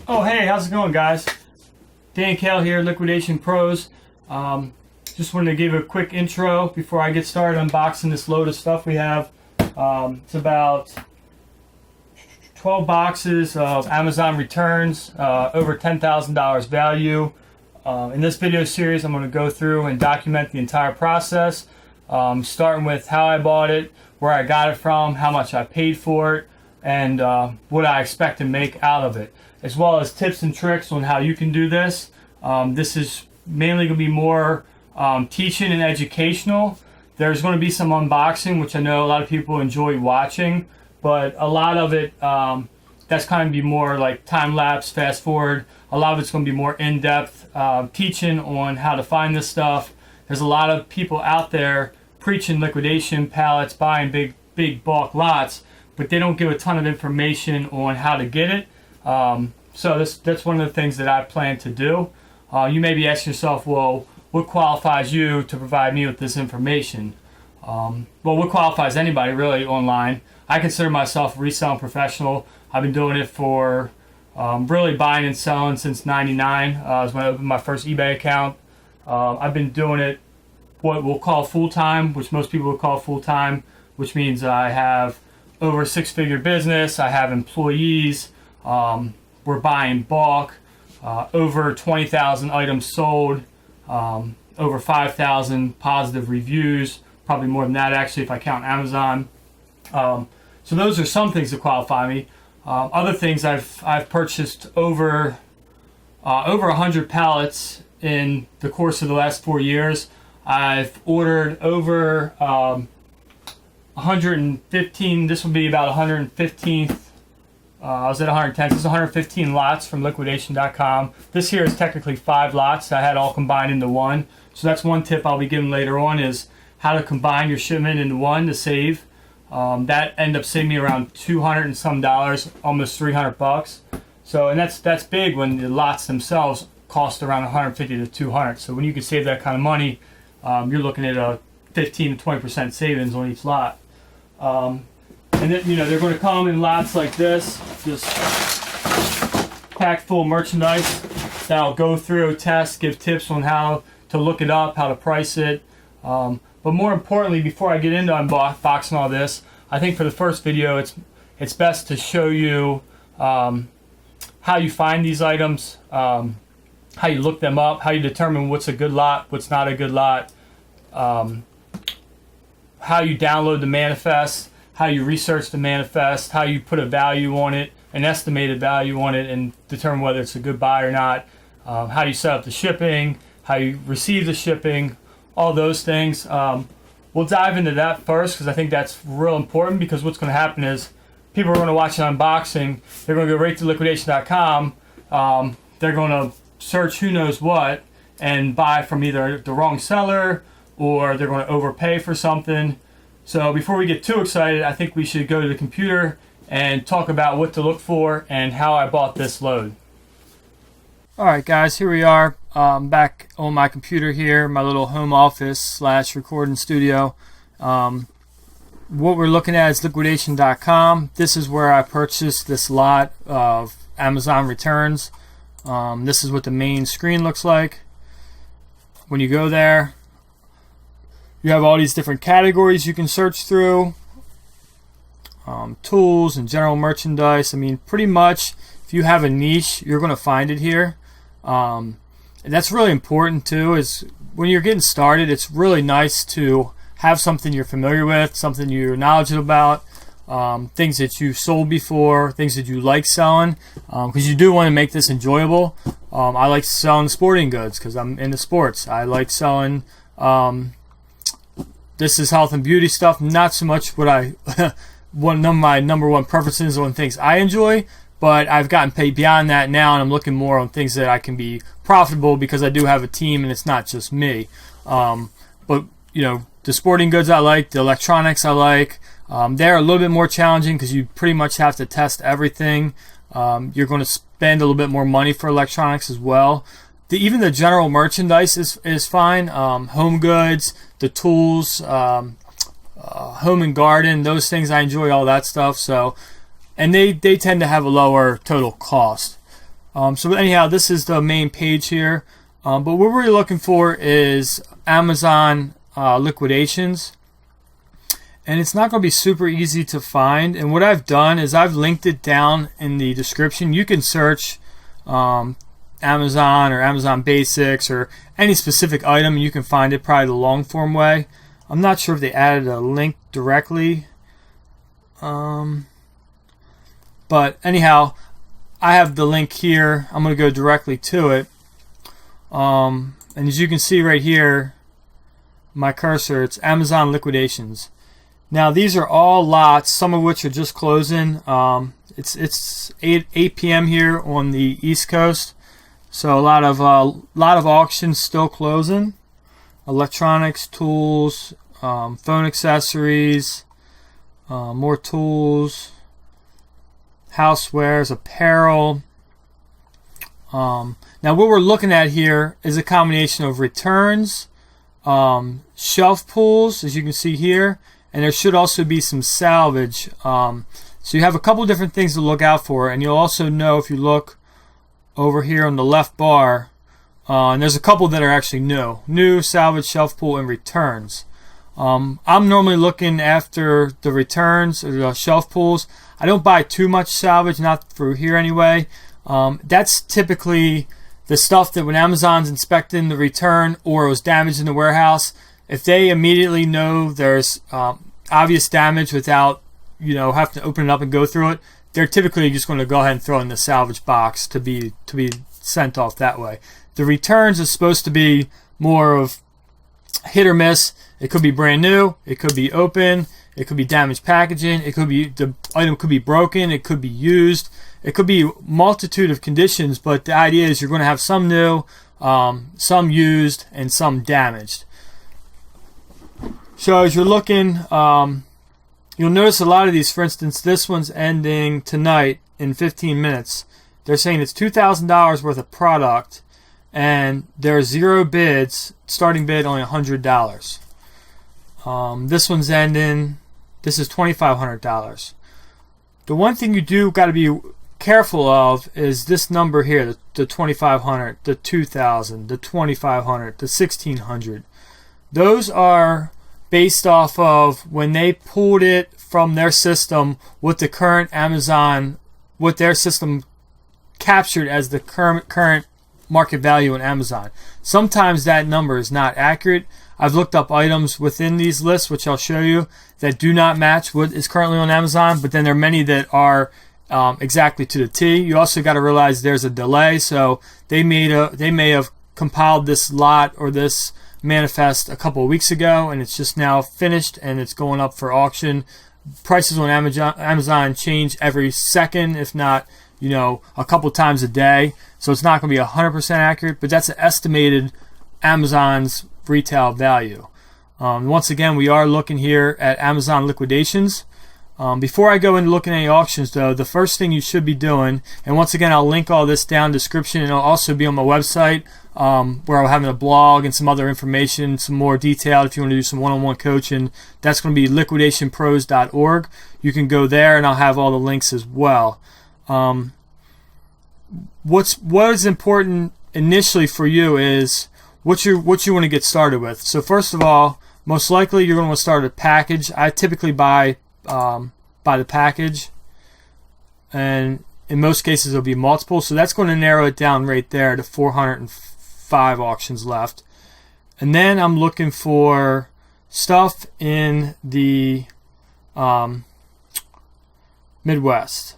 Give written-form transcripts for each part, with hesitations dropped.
Oh, hey, how's it going, guys? Dan Kale here, Liquidation Pros. Just wanted to give a quick intro before I get started unboxing this load of stuff we have. It's about 12 boxes of Amazon returns, over $10,000 value. In this video series, I'm going to go through and document the entire process, starting with how I bought it, where I got it from, how much I paid for it, and what I expect to make out of it, as well as tips and tricks on how you can do this. This is mainly going to be more teaching and educational. There's going to be some unboxing, which I know a lot of people enjoy watching, but a lot of it, that's kind of be more like time-lapse, fast-forward. A lot of it's going to be more in-depth teaching on how to find this stuff. There's a lot of people out there preaching liquidation, pallets, buying big bulk lots, but they don't give a ton of information on how to get it. So that's one of the things that I plan to do. You may be asking yourself, well, what qualifies you to provide me with this information? Well, what qualifies anybody really online? I consider myself a reselling professional. I've been doing it for really buying and selling since '99. Is when I opened my first eBay account. I've been doing it what we'll call full-time, which most people would call full-time, which means I have over a six-figure business. I have employees. We're buying bulk. Over 20,000 items sold. Over 5,000 positive reviews. Probably more than that actually if I count Amazon. So those are some things that qualify me. Other things, I've purchased over 100 pallets in the course of the last 4 years. I've ordered over 115. This will be about 115th. I was at 110. This is 115 lots from liquidation.com. This here is technically 5 lots. I had all combined into one. So that's one tip I'll be giving later on, is how to combine your shipment into one to save. That ended up saving me around $200 and some, almost $300. So, and that's big when the lots themselves cost around 150 to 200. So when you can save that kind of money, you're looking at a 15 to 20% savings on each lot. And then, they're going to come in lots like this, just packed full of merchandise that I'll go through, test, give tips on how to look it up, how to price it. But more importantly, before I get into unboxing all this, I think for the first video, it's best to show you how you find these items, how you look them up, how you determine what's a good lot, what's not a good lot, how you download the manifest, how you research the manifest, how you put a value on it, an estimated value on it, and determine whether it's a good buy or not, how you set up the shipping, how you receive the shipping, all those things. We'll dive into that first because I think that's real important, because what's going to happen is people are going to watch an unboxing, they're going to go right to liquidation.com, they're going to search who knows what and buy from either the wrong seller or they're going to overpay for something. So before we get too excited, I think we should go to the computer and talk about what to look for and how I bought this load. Alright guys, here we are, back on my computer here, my little home office / recording studio. What we're looking at is liquidation.com. This is where I purchased this lot of Amazon returns. This is what the main screen looks like. When you go there, you have all these different categories you can search through. Tools and general merchandise. I mean, pretty much if you have a niche, you're going to find it here. And that's really important too, is when you're getting started, it's really nice to have something you're familiar with, something you're knowledgeable about, things that you've sold before, things that you like selling, because you do want to make this enjoyable. I like selling sporting goods because I'm into sports. I like selling, this is health and beauty stuff, not so much what one of my number one preferences on things I enjoy, but I've gotten paid beyond that now, and I'm looking more on things that I can be profitable because I do have a team and it's not just me. But the sporting goods I like, the electronics I like. They're a little bit more challenging because you pretty much have to test everything. You're going to spend a little bit more money for electronics as well. Even the general merchandise is fine. Home goods, the tools, home and garden, those things I enjoy, all that stuff. So, and they tend to have a lower total cost. So anyhow, this is the main page here. But what we're looking for is Amazon liquidations. And it's not going to be super easy to find. And what I've done is I've linked it down in the description. You can search Amazon or Amazon Basics or any specific item, and you can find it probably the long form way. I'm not sure if they added a link directly. But anyhow, I have the link here. I'm going to go directly to it. And as you can see right here, my cursor, it's Amazon liquidations. Now these are all lots, some of which are just closing. It's 8 p.m. here on the East Coast, so a lot of auctions still closing. Electronics, tools, phone accessories, more tools, housewares, apparel. Now what we're looking at here is a combination of returns, shelf pulls, as you can see here, and there should also be some salvage. So you have a couple different things to look out for, and you'll also know if you look over here on the left bar, and there's a couple that are actually new, salvage, shelf pull, and returns. I'm normally looking after the returns or the shelf pulls. I don't buy too much salvage, not through here anyway. That's typically the stuff that when Amazon's inspecting the return or it was damaged in the warehouse, if they immediately know there's obvious damage without having to open it up and go through it, they're typically just going to go ahead and throw it in the salvage box to be sent off that way. The returns is supposed to be more of hit or miss. It could be brand new, it could be open, it could be damaged packaging, it could be the item could be broken, it could be used, it could be a multitude of conditions, but the idea is you're going to have some new, some used, and some damaged. So as you're looking, you'll notice a lot of these. For instance, this one's ending tonight in 15 minutes. They're saying it's $2,000 worth of product, and there are 0 bids. Starting bid only $100. This one's ending. This is $2,500. The one thing you do got to be careful of is this number here: the 2,500, the 2,000, the 2,500, the 1,600. Those are based off of when they pulled it from their system, what the current Amazon, what their system captured as the current market value in Amazon. Sometimes that number is not accurate. I've looked up items within these lists, which I'll show you, that do not match what is currently on Amazon, but then there are many that are exactly to the T. You also got to realize there's a delay, so they may have compiled this lot or this manifest a couple of weeks ago, and it's just now finished and it's going up for auction. Prices on Amazon change every second, if not a couple times a day, so it's not going to be 100% accurate, but that's an estimated Amazon's retail value. Once again, we are looking here at Amazon liquidations. Before I go into looking at any auctions, though, the first thing you should be doing, and once again I'll link all this down in the description, and it'll also be on my website, where I'll have a blog and some other information, some more detailed if you want to do some one-on-one coaching. That's going to be liquidationpros.org. You can go there and I'll have all the links as well. What is important initially for you is what you want to get started with. So first of all, most likely you're going to want to start a package. I typically buy the package, and in most cases it'll be multiple, so that's going to narrow it down right there to 405 auctions left. And then I'm looking for stuff in the Midwest.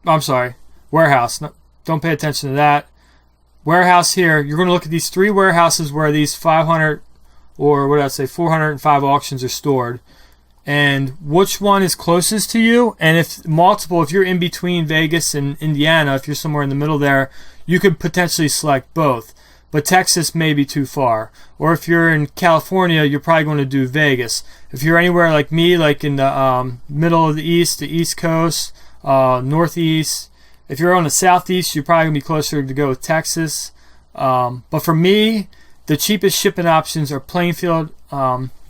I'm sorry, warehouse. No, don't pay attention to that. Warehouse here, you're going to look at these 3 warehouses where these 500 or what did I say, 405 auctions are stored, and which one is closest to you. And if multiple, if you're in between Vegas and Indiana, if you're somewhere in the middle there, you could potentially select both. But Texas may be too far. Or if you're in California, you're probably going to do Vegas. If you're anywhere like me, like in the middle of the East Coast, Northeast, if you're on the Southeast, you're probably going to be closer to go with Texas. But for me, the cheapest shipping options are Plainfield,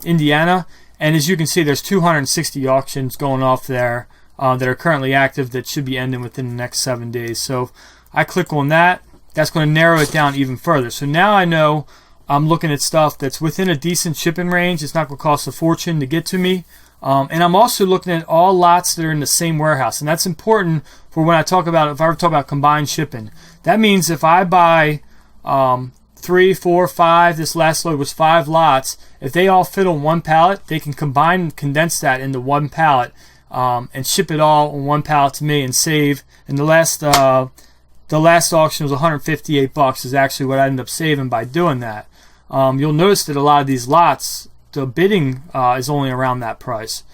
Indiana. And as you can see, there's 260 auctions going off there that are currently active that should be ending within the next 7 days. So I click on that. That's going to narrow it down even further. So now I know I'm looking at stuff that's within a decent shipping range. It's not going to cost a fortune to get to me. And I'm also looking at all lots that are in the same warehouse. And that's important for when I talk about, if I ever talk about combined shipping. That means if I buy 3, 4, 5, this last load was 5 lots, if they all fit on one pallet, they can combine and condense that into one pallet and ship it all on one pallet to me and save. And the last auction was $158 is actually what I ended up saving by doing that. You'll notice that a lot of these lots, the bidding is only around that price.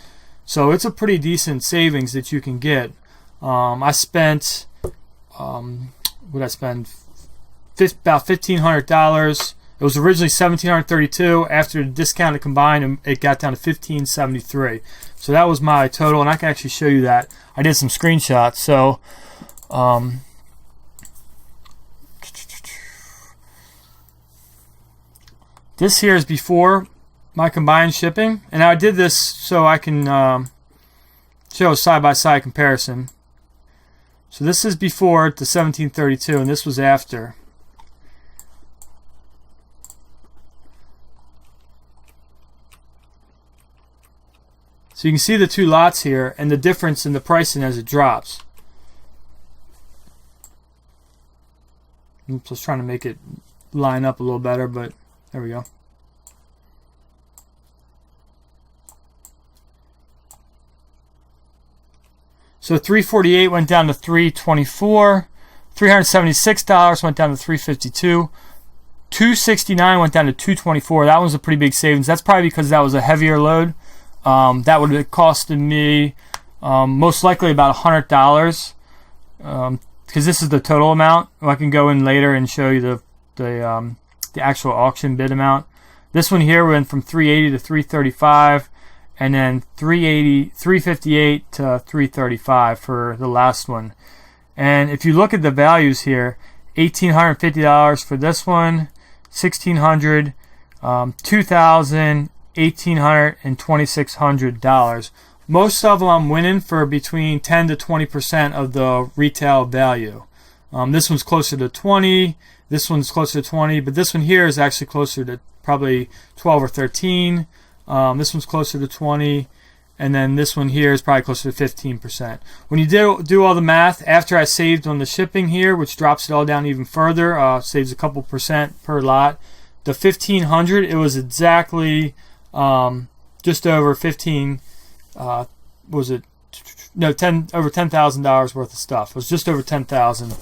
So it's a pretty decent savings that you can get. I spent, what did I spend? About $1,500. It was originally $1,732. After the discounted combined, it got down to $1,573. So that was my total, and I can actually show you that. I did some screenshots. So this here is before my combined shipping, and I did this so I can show a side-by-side comparison. So this is before the 1732, and this was after. So you can see the two lots here and the difference in the pricing as it drops. Oops, I was trying to make it line up a little better, but there we go. So $348 went down to $324. $376 went down to $352. $269 went down to $224. That was a pretty big savings. That's probably because that was a heavier load. That would have costed me most likely about $100 because this is the total amount. I can go in later and show you the actual auction bid amount. This one here went from $380 to $335, and then $358 to $335 for the last one. And if you look at the values here, $1,850 for this one, $1,600, $2,000, $1,800, and $2,600. Most of them I'm winning for between 10 to 20% of the retail value. This one's closer to 20. This one's closer to 20, but this one here is actually closer to probably 12 or 13. This one's closer to 20, and then this one here is probably closer to 15%. When you do all the math, after I saved on the shipping here, which drops it all down even further, saves a couple percent per lot, the $1,500, it was exactly just over 15. Was it? No, over $10,000 worth of stuff. It was just over 10,000,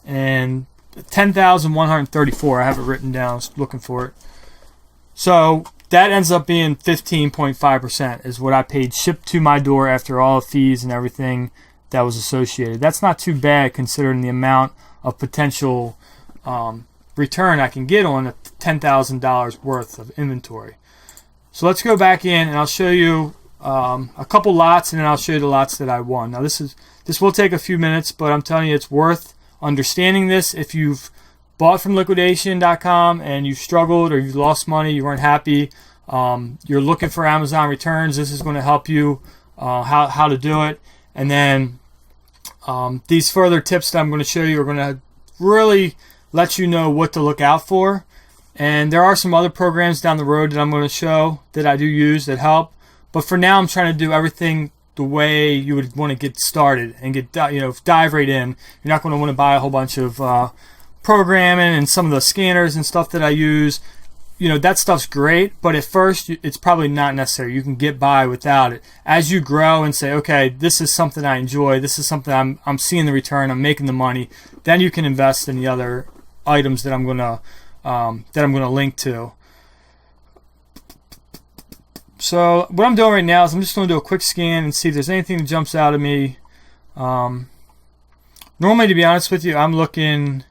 and 10,134. I have it written down. I was looking for it. So that ends up being 15.5% is what I paid shipped to my door after all the fees and everything that was associated. That's not too bad considering the amount of potential return I can get on $10,000 worth of inventory. So let's go back in and I'll show you a couple lots, and then I'll show you the lots that I won. Now this will take a few minutes, but I'm telling you it's worth understanding this. If you've bought from liquidation.com and you've struggled or you've lost money, you weren't happy, you're looking for Amazon returns, this is going to help you how to do it. And then these further tips that I'm going to show you are going to really let you know what to look out for. And there are some other programs down the road that I'm going to show that I do use that help. But for now, I'm trying to do everything the way you would want to get started and dive right in. You're not going to want to buy a whole bunch of programming and some of the scanners and stuff that I use. That stuff's great, but at first it's probably not necessary. You can get by without it. As you grow and say, okay, this is something I enjoy. This is something I'm seeing the return. I'm making the money. Then you can invest in the other items that I'm going to link to. So what I'm doing right now is I'm just going to do a quick scan and see if there's anything that jumps out at me. Normally, to be honest with you, I'm looking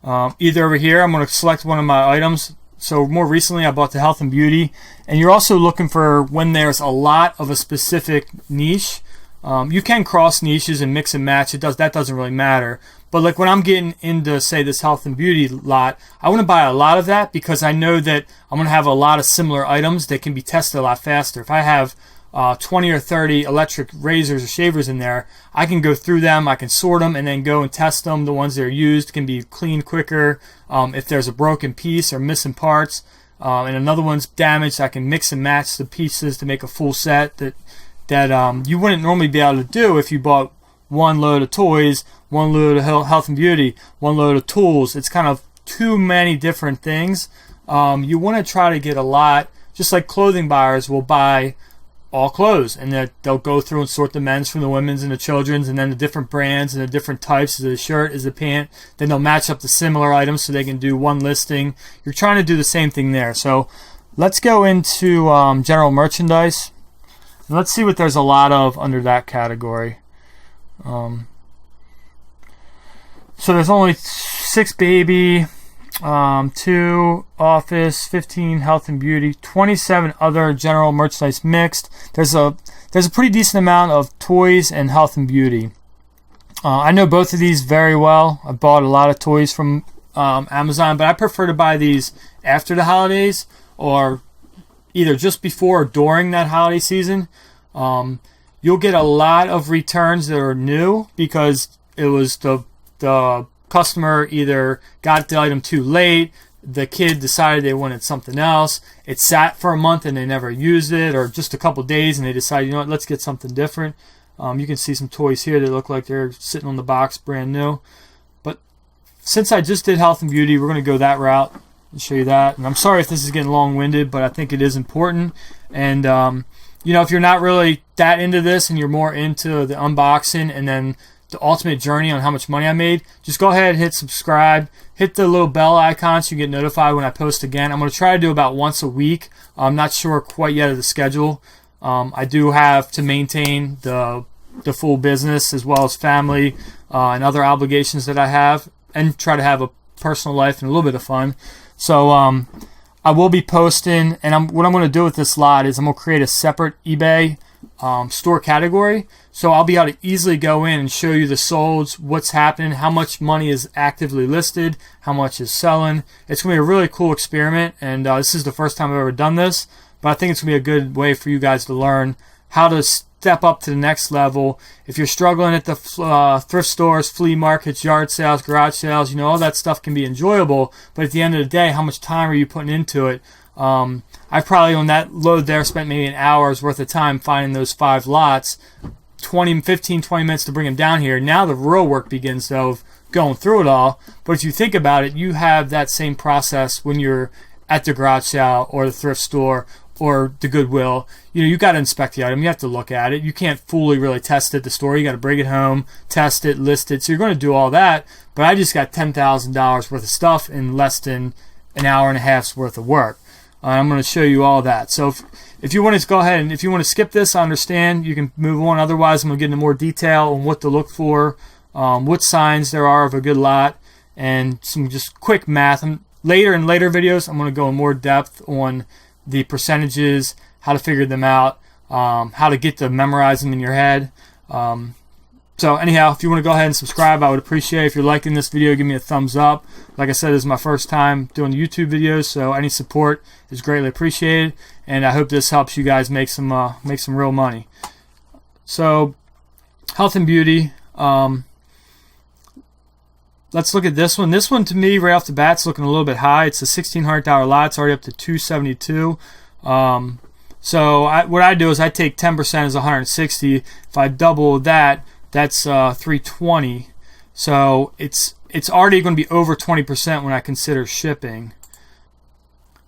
either over here. I'm going to select one of my items. So more recently, I bought the health and beauty. And you're also looking for when there's a lot of a specific niche. You can cross niches and mix and match. That doesn't really matter. But like when I'm getting into, say, this health and beauty lot, I want to buy a lot of that because I know that I'm going to have a lot of similar items that can be tested a lot faster. If I have 20 or 30 electric razors or shavers in there, I can go through them, I can sort them, and then go and test them. The ones that are used can be cleaned quicker. If there's a broken piece or missing parts, and another one's damaged, I can mix and match the pieces to make a full set that you wouldn't normally be able to do if you bought one load of toys, one load of health and beauty, one load of tools. It's kind of too many different things. You want to try to get a lot, just like clothing buyers will buy all clothes, and they'll go through and sort the men's from the women's and the children's, and then the different brands and the different types. Is it a shirt? Is it a pant? Then they'll match up the similar items so they can do one listing. You're trying to do the same thing there. So let's go into general merchandise. And let's see what there's a lot of under that category. So there's only 6 baby, 2 office, 15 health and beauty, 27 other general merchandise mixed. There's a pretty decent amount of toys and health and beauty. I know both of these very well. I bought a lot of toys from Amazon, but I prefer to buy these after the holidays or either just before or during that holiday season. You'll get a lot of returns that are new because it was the customer either got the item too late, the kid decided they wanted something else, it sat for a month and they never used it, or just a couple days and they decided, you know what, let's get something different. You can see some toys here that look like they're sitting on the box brand new. But since I just did health and beauty, we're going to go that route and show you that. And I'm sorry if this is getting long-winded, but I think it is important. And you know, if you're not really that into this and you're more into the unboxing and then the ultimate journey on how much money I made, just go ahead and hit subscribe, hit the little bell icon so you get notified when I post again. I'm going to try to do about once a week. I'm not sure quite yet of the schedule. I do have to maintain the full business as well as family and other obligations that I have, and try to have a personal life and a little bit of fun. So I will be posting, and what I'm going to do with this lot is I'm going to create a separate eBay store category. So I'll be able to easily go in and show you the solds, what's happening, how much money is actively listed, how much is selling. It's going to be a really cool experiment, and this is the first time I've ever done this, but I think it's going to be a good way for you guys to learn how to step up to the next level. If you're struggling at the thrift stores, flea markets, yard sales, garage sales, you know, all that stuff can be enjoyable, but at the end of the day, how much time are you putting into it? I probably on that load there spent maybe an hour's worth of time finding those 5 lots, 15, 20 minutes to bring them down here. Now the real work begins, though, of going through it all. But if you think about it, you have that same process when you're at the garage sale or the thrift store or the Goodwill. You know, you got to inspect the item. You have to look at it. You can't fully really test it at the store. You got to bring it home, test it, list it. So you're going to do all that. But I just got $10,000 worth of stuff in less than an hour and a half's worth of work. I'm going to show you all that. So if you want to go ahead and if you want to skip this, I understand. You can move on. Otherwise, I'm going to get into more detail on what to look for, what signs there are of a good lot, and some just quick math. And later in later videos, I'm going to go in more depth on the percentages, how to figure them out, how to get to memorize them in your head. So anyhow, if you want to go ahead and subscribe, I would appreciate it. If you're liking this video, give me a thumbs up. Like I said, this is my first time doing YouTube videos, so any support is greatly appreciated. And I hope this helps you guys make some real money. So, health and beauty. Let's look at this one. This one, to me, right off the bat, is looking a little bit high. It's a $1,600 lot. It's already up to $272. So what I do is I take 10% as 160. If I double that, that's 320. So it's already going to be over 20% when I consider shipping.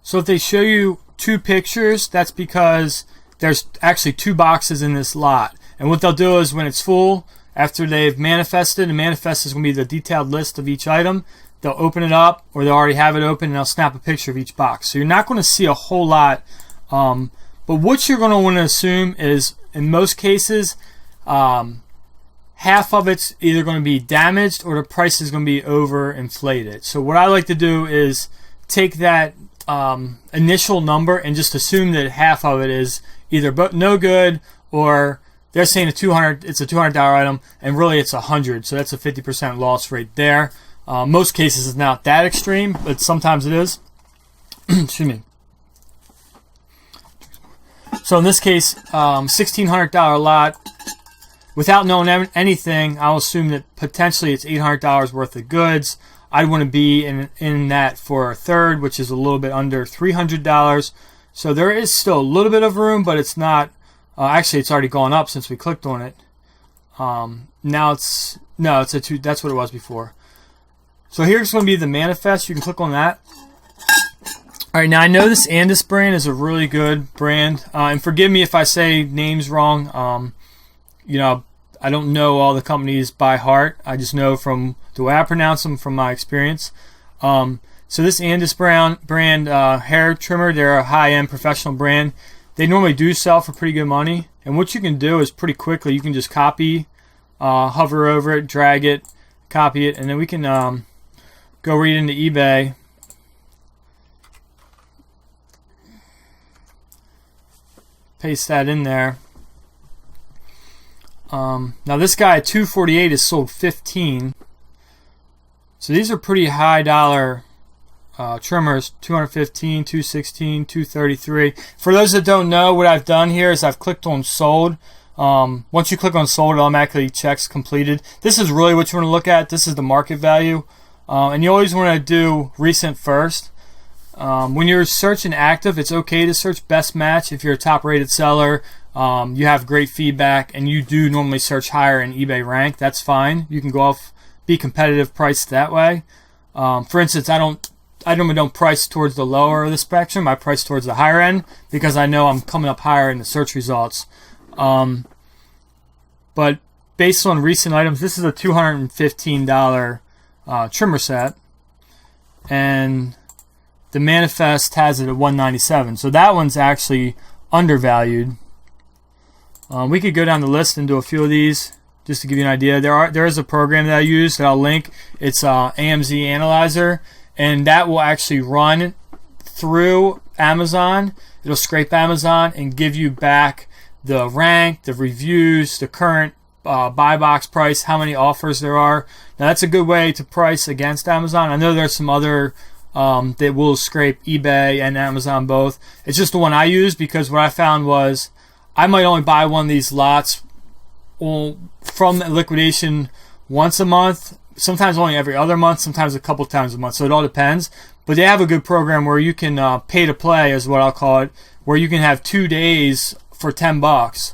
So if they show you 2 pictures, that's because there's actually 2 boxes in this lot. And what they'll do is when it's full, after they've manifested, and manifest is going to be the detailed list of each item, they'll open it up, or they'll already have it open, and they'll snap a picture of each box. So you're not going to see a whole lot. But what you're going to want to assume is, in most cases, half of it's either going to be damaged or the price is going to be overinflated. So what I like to do is take that initial number and just assume that half of it is either no good, or they're saying it's a $200 item and really it's $100. So that's a 50% loss rate there. Most cases it's not that extreme, but sometimes it is. Excuse me. So in this case, $1,600 lot. Without knowing anything, I'll assume that potentially it's $800 worth of goods. I'd want to be in that for a third, which is a little bit under $300. So there is still a little bit of room, but it's not. Actually, it's already gone up since we clicked on it. Now it's a two. That's what it was before. So here's going to be the manifest. You can click on that. All right, now I know this Andis brand is a really good brand, and forgive me if I say names wrong. I don't know all the companies by heart. I just know from the way I pronounce them from my experience. So this Andis brand hair trimmer, they're a high-end professional brand. They normally do sell for pretty good money. And what you can do is pretty quickly, you can just copy, hover over it, drag it, copy it, and then we can go read into eBay. Paste that in there. Now this guy at $248 is sold 15. So these are pretty high dollar trimmers. $215, $216, $233. For those that don't know, what I've done here is I've clicked on sold. Once you click on sold, it automatically checks completed. This is really what you want to look at. This is the market value. And you always want to do recent first. When you're searching active, it's okay to search best match if you're a top rated seller. You have great feedback, and you do normally search higher in eBay rank. That's fine. You can go off, be competitive priced that way. For instance, I normally don't price towards the lower of the spectrum. I price towards the higher end because I know I'm coming up higher in the search results. But based on recent items, this is a $215 trimmer set, and the manifest has it at $197. So that one's actually undervalued. We could go down the list and do a few of these just to give you an idea. There is a program that I use that I'll link. It's AMZ Analyzer, and that will actually run through Amazon. It'll scrape Amazon and give you back the rank, the reviews, the current buy box price, how many offers there are. Now that's a good way to price against Amazon. I know there's some other that will scrape eBay and Amazon both. It's just the one I use because what I found was I might only buy one of these lots from liquidation once a month, sometimes only every other month, sometimes a couple times a month. So it all depends. But they have a good program where you can pay to play, is what I'll call it, where you can have 2 days for $10,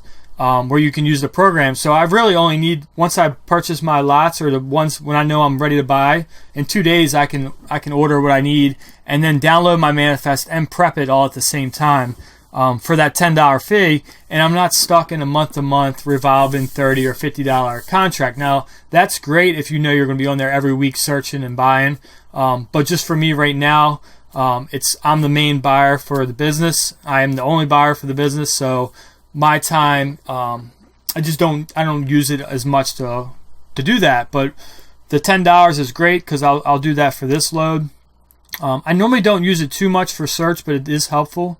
where you can use the program. So I really only need, once I purchase my lots or the ones when I know I'm ready to buy, in 2 days I can order what I need and then download my manifest and prep it all at the same time. For that $10 fee, and I'm not stuck in a month-to-month revolving $30 or $50 contract. Now, that's great if you know you're going to be on there every week searching and buying. But just for me right now, I'm the main buyer for the business. I am the only buyer for the business, so my time, I don't use it as much to do that. But the $10 is great because I'll do that for this load. I normally don't use it too much for search, but it is helpful.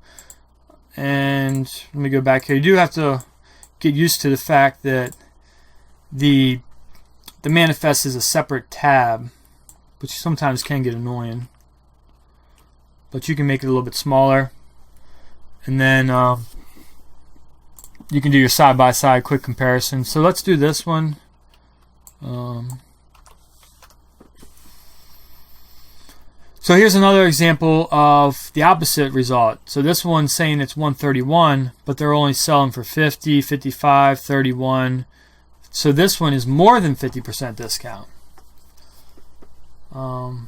And let me go back here. You do have to get used to the fact that the manifest is a separate tab, which sometimes can get annoying. But you can make it a little bit smaller, and then you can do your side-by-side quick comparison. So let's do this one. So here's another example of the opposite result. So this one's saying it's 131, but they're only selling for 50, 55, 31. So this one is more than 50% discount. Now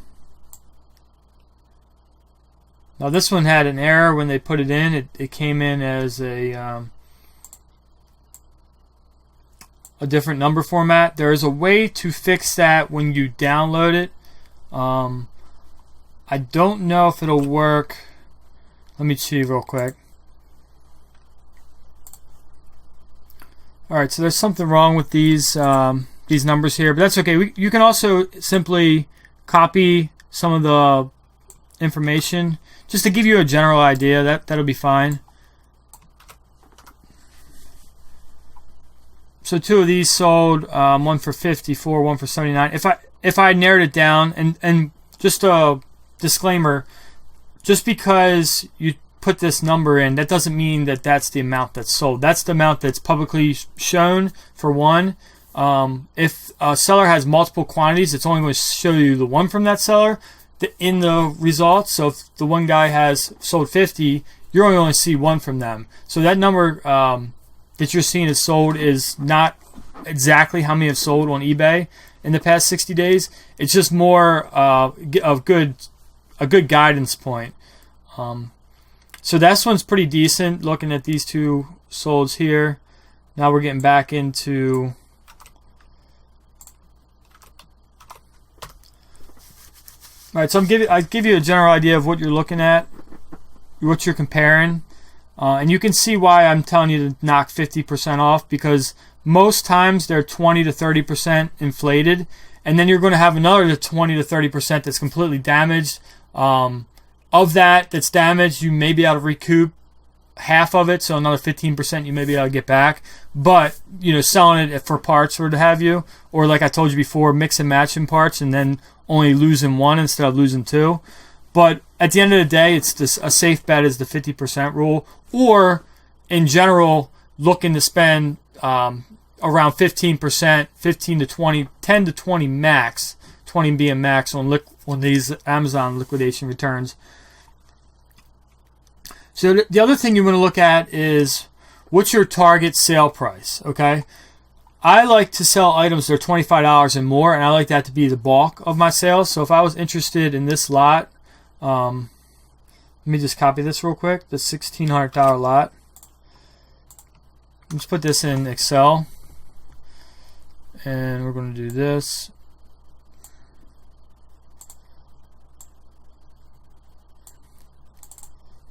this one had an error when they put it in. It came in as a different number format. There is a way to fix that when you download it. I don't know if it'll work. Let me see real quick. Alright, so there's something wrong with these numbers here, but that's okay. You can also simply copy some of the information just to give you a general idea. That'll be fine. So 2 of these sold, one for 54, one for 79. If I narrowed it down, and just a disclaimer, just because you put this number in, that doesn't mean that that's the amount that's sold. That's the amount that's publicly shown, for one. If a seller has multiple quantities, it's only going to show you the one from that seller in the results. So if the one guy has sold 50, you're only going to see one from them. So that number that you're seeing is sold is not exactly how many have sold on eBay in the past 60 days. It's just more of a good guidance point. So this one's pretty decent, looking at these two solds here. Now we're getting back into Alright, so I give you a general idea of what you're looking at, what you're comparing, and you can see why I'm telling you to knock 50% off, because most times they're 20 to 30% inflated, and then you're going to have another 20 to 30% that's completely damaged. Of that's damaged, you may be able to recoup half of it, so another 15% you may be able to get back. But selling it for parts or what have you, or like I told you before, mix and match in parts and then only losing one instead of losing two. But at the end of the day, it's a safe bet is the 50% rule, or in general looking to spend around 15%, 15 to 20, 10 to 20 max, 20 being max on these Amazon liquidation returns. So the other thing you want to look at is what's your target sale price, okay? I like to sell items that are $25 and more, and I like that to be the bulk of my sales. So if I was interested in this lot, let me just copy this real quick, the $1,600 lot. Let's put this in Excel, and we're going to do this.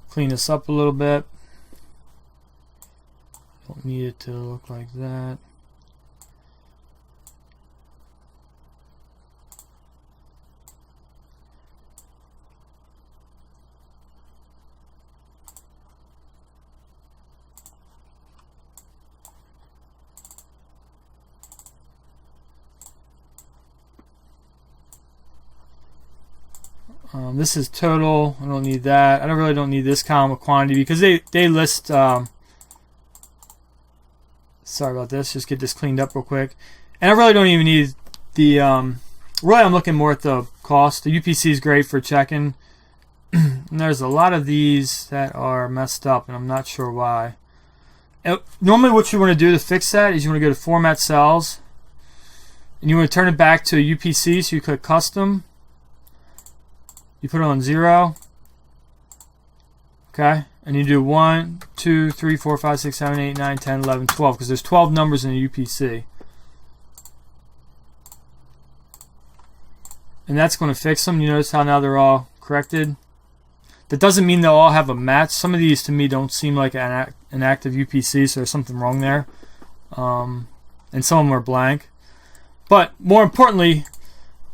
Clean this up a little bit. Don't need it to look like that. This is total. I don't need that. I really don't need this column of quantity because they list. Sorry about this. Just get this cleaned up real quick. And I really don't even need the. Really, I'm looking more at the cost. The UPC is great for checking. And there's a lot of these that are messed up, and I'm not sure why. Normally, what you want to do to fix that is you want to go to Format Cells, and you want to turn it back to UPC. So you click Custom. You put it on 0, okay, and you do 1, 2, 3, 4, 5, 6, 7, 8, 9, 10, 11, 12, because there's 12 numbers in the UPC. And that's going to fix them. You notice how now they're all corrected? That doesn't mean they'll all have a match. Some of these to me don't seem like an active UPC, so there's something wrong there. And some of them are blank. But more importantly,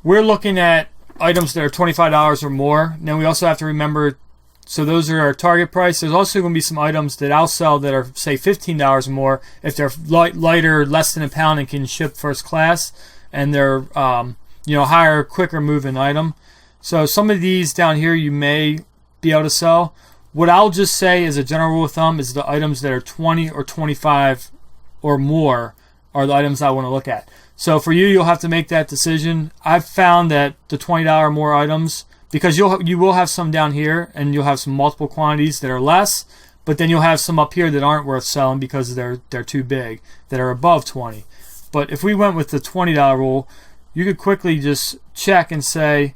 we're looking at items that are $25 or more. Now we also have to remember, so those are our target price. There's also going to be some items that I'll sell that are, say, $15 or more if they're lighter, less than a pound, and can ship first class, and they're higher, quicker moving item. So some of these down here you may be able to sell. What I'll just say as a general rule of thumb is the items that are 20 or 25 or more are the items I want to look at. So for you, you'll have to make that decision. I've found that the $20 or more items, because you will have some down here, and you'll have some multiple quantities that are less, but then you'll have some up here that aren't worth selling because they're too big, that are above 20. But if we went with the $20 rule, you could quickly just check and say,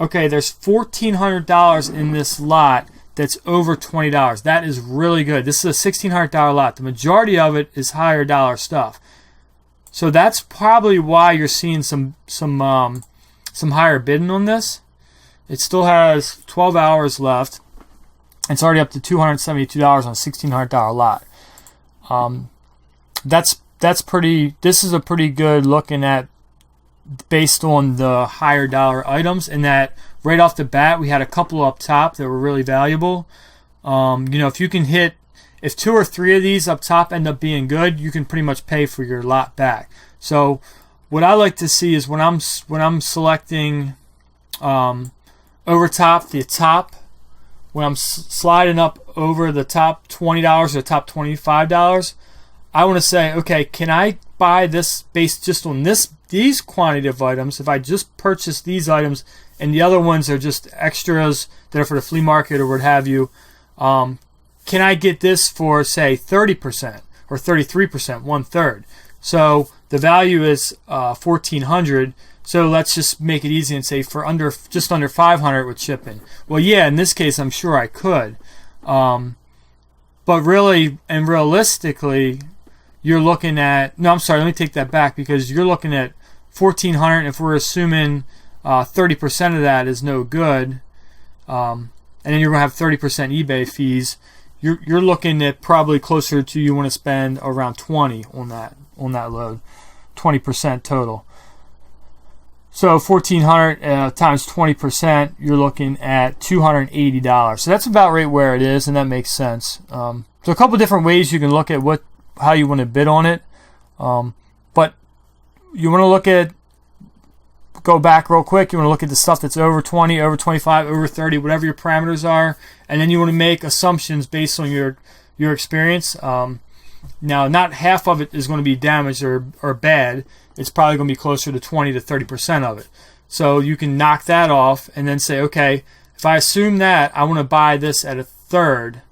okay, there's $1,400 in this lot that's over $20. That is really good. This is a $1,600 lot. The majority of it is higher dollar stuff. So that's probably why you're seeing some higher bidding on this. It still has 12 hours left. It's already up to $272 on a $1,600 lot. That's pretty. This is a pretty good looking at based on the higher dollar items. And that right off the bat, we had a couple up top that were really valuable. If you can hit. If 2 or 3 of these up top end up being good, you can pretty much pay for your lot back. So what I like to see is when I'm selecting over top, the top when I'm sliding up over the top $20 or the top $25, I want to say, okay, can I buy this based just on these quantity of items? If I just purchase these items and the other ones are just extras that are for the flea market or what have you, can I get this for, say, 30% or 33%, 1/3? So the value is $1,400. So let's just make it easy and say for just under $500 with shipping. Well, yeah, in this case, I'm sure I could. But really and realistically, you're looking at, no, I'm sorry, let me take that back, because you're looking at $1,400. If we're assuming 30% of that is no good, and then you're going to have 30% eBay fees, you're looking at probably closer to, you want to spend around 20 on that load, 20% total. So $1,400 times 20%, you're looking at $280. So that's about right where it is, and that makes sense. So a couple different ways you can look at how you want to bid on it, but you want to go back real quick. You want to look at the stuff that's over 20, over 25, over 30, whatever your parameters are, and then you want to make assumptions based on your experience. Now, not half of it is going to be damaged or bad. It's probably going to be closer to 20 to 30% of it. So you can knock that off and then say, okay, if I assume that, I want to buy this at 1/3,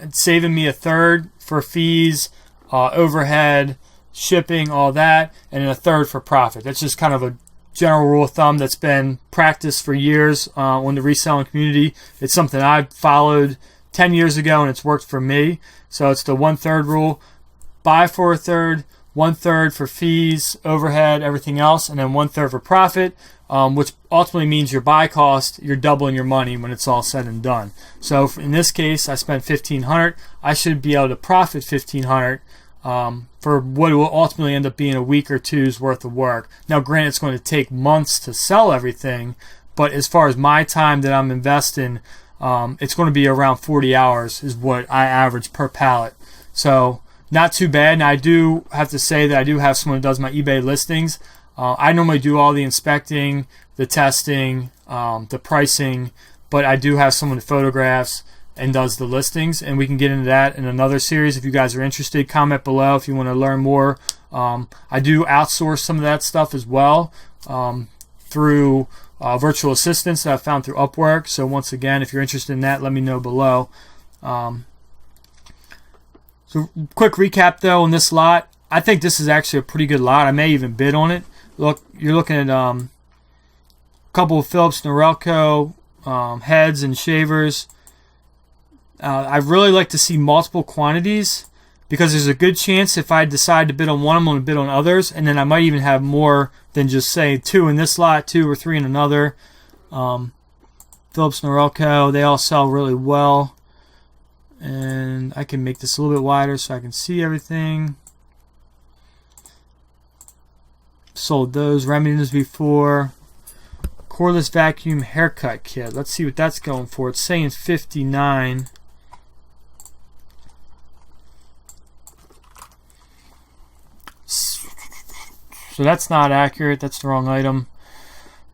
it's saving me 1/3 for fees, overhead, shipping, all that, and then 1/3 for profit. That's just kind of a general rule of thumb that's been practiced for years on the reselling community. It's something I followed 10 years ago, and it's worked for me. So it's the 1/3 rule. Buy for 1/3, 1/3 for fees, overhead, everything else, and then 1/3 for profit, which ultimately means your buy cost, you're doubling your money when it's all said and done. So in this case, I spent $1,500. I should be able to profit $1,500 for what will ultimately end up being a week or two's worth of work. Now, granted, it's going to take months to sell everything, but as far as my time that I'm investing, it's going to be around 40 hours is what I average per pallet. So not too bad. And I do have to say that I do have someone who does my eBay listings. I normally do all the inspecting, the testing, the pricing, but I do have someone who photographs and does the listings, and we can get into that in another series. If you guys are interested, comment below if you want to learn more. I do outsource some of that stuff as well through virtual assistants that I found through Upwork. So once again, if you're interested in that, let me know below. So quick recap though on this lot. I think this is actually a pretty good lot. I may even bid on it. Look, you're looking at a couple of Phillips Norelco heads and shavers. I really like to see multiple quantities, because there's a good chance if I decide to bid on one, I'm going to bid on others, and then I might even have more than just say 2 in this lot, 2 or 3 in another. Phillips Norelco, they all sell really well. And I can make this a little bit wider so I can see everything. Sold those remedies before. Cordless vacuum haircut kit. Let's see what that's going for. It's saying $59. So that's not accurate. That's the wrong item.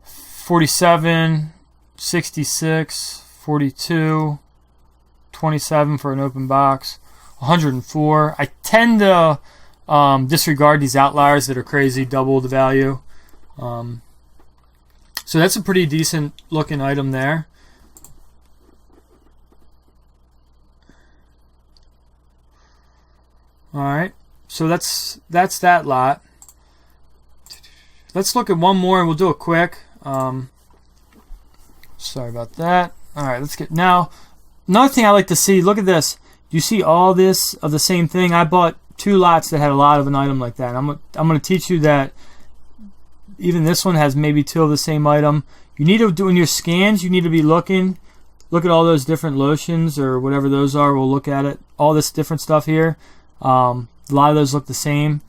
47, 66, 42, 27 for an open box, 104. I tend to disregard these outliers that are crazy, double the value. So that's a pretty decent looking item there. Alright, so that's that lot. Let's look at one more and we'll do it quick. Sorry about that. Alright, let's get now. Another thing I like to see, look at this. You see all this of the same thing? I bought 2 lots that had a lot of an item like that. I'm going to teach you that even this one has maybe 2 of the same item. You need to do in your scans, you need to be looking. Look at all those different lotions or whatever those are. We'll look at it. All this different stuff here. A lot of those look the same.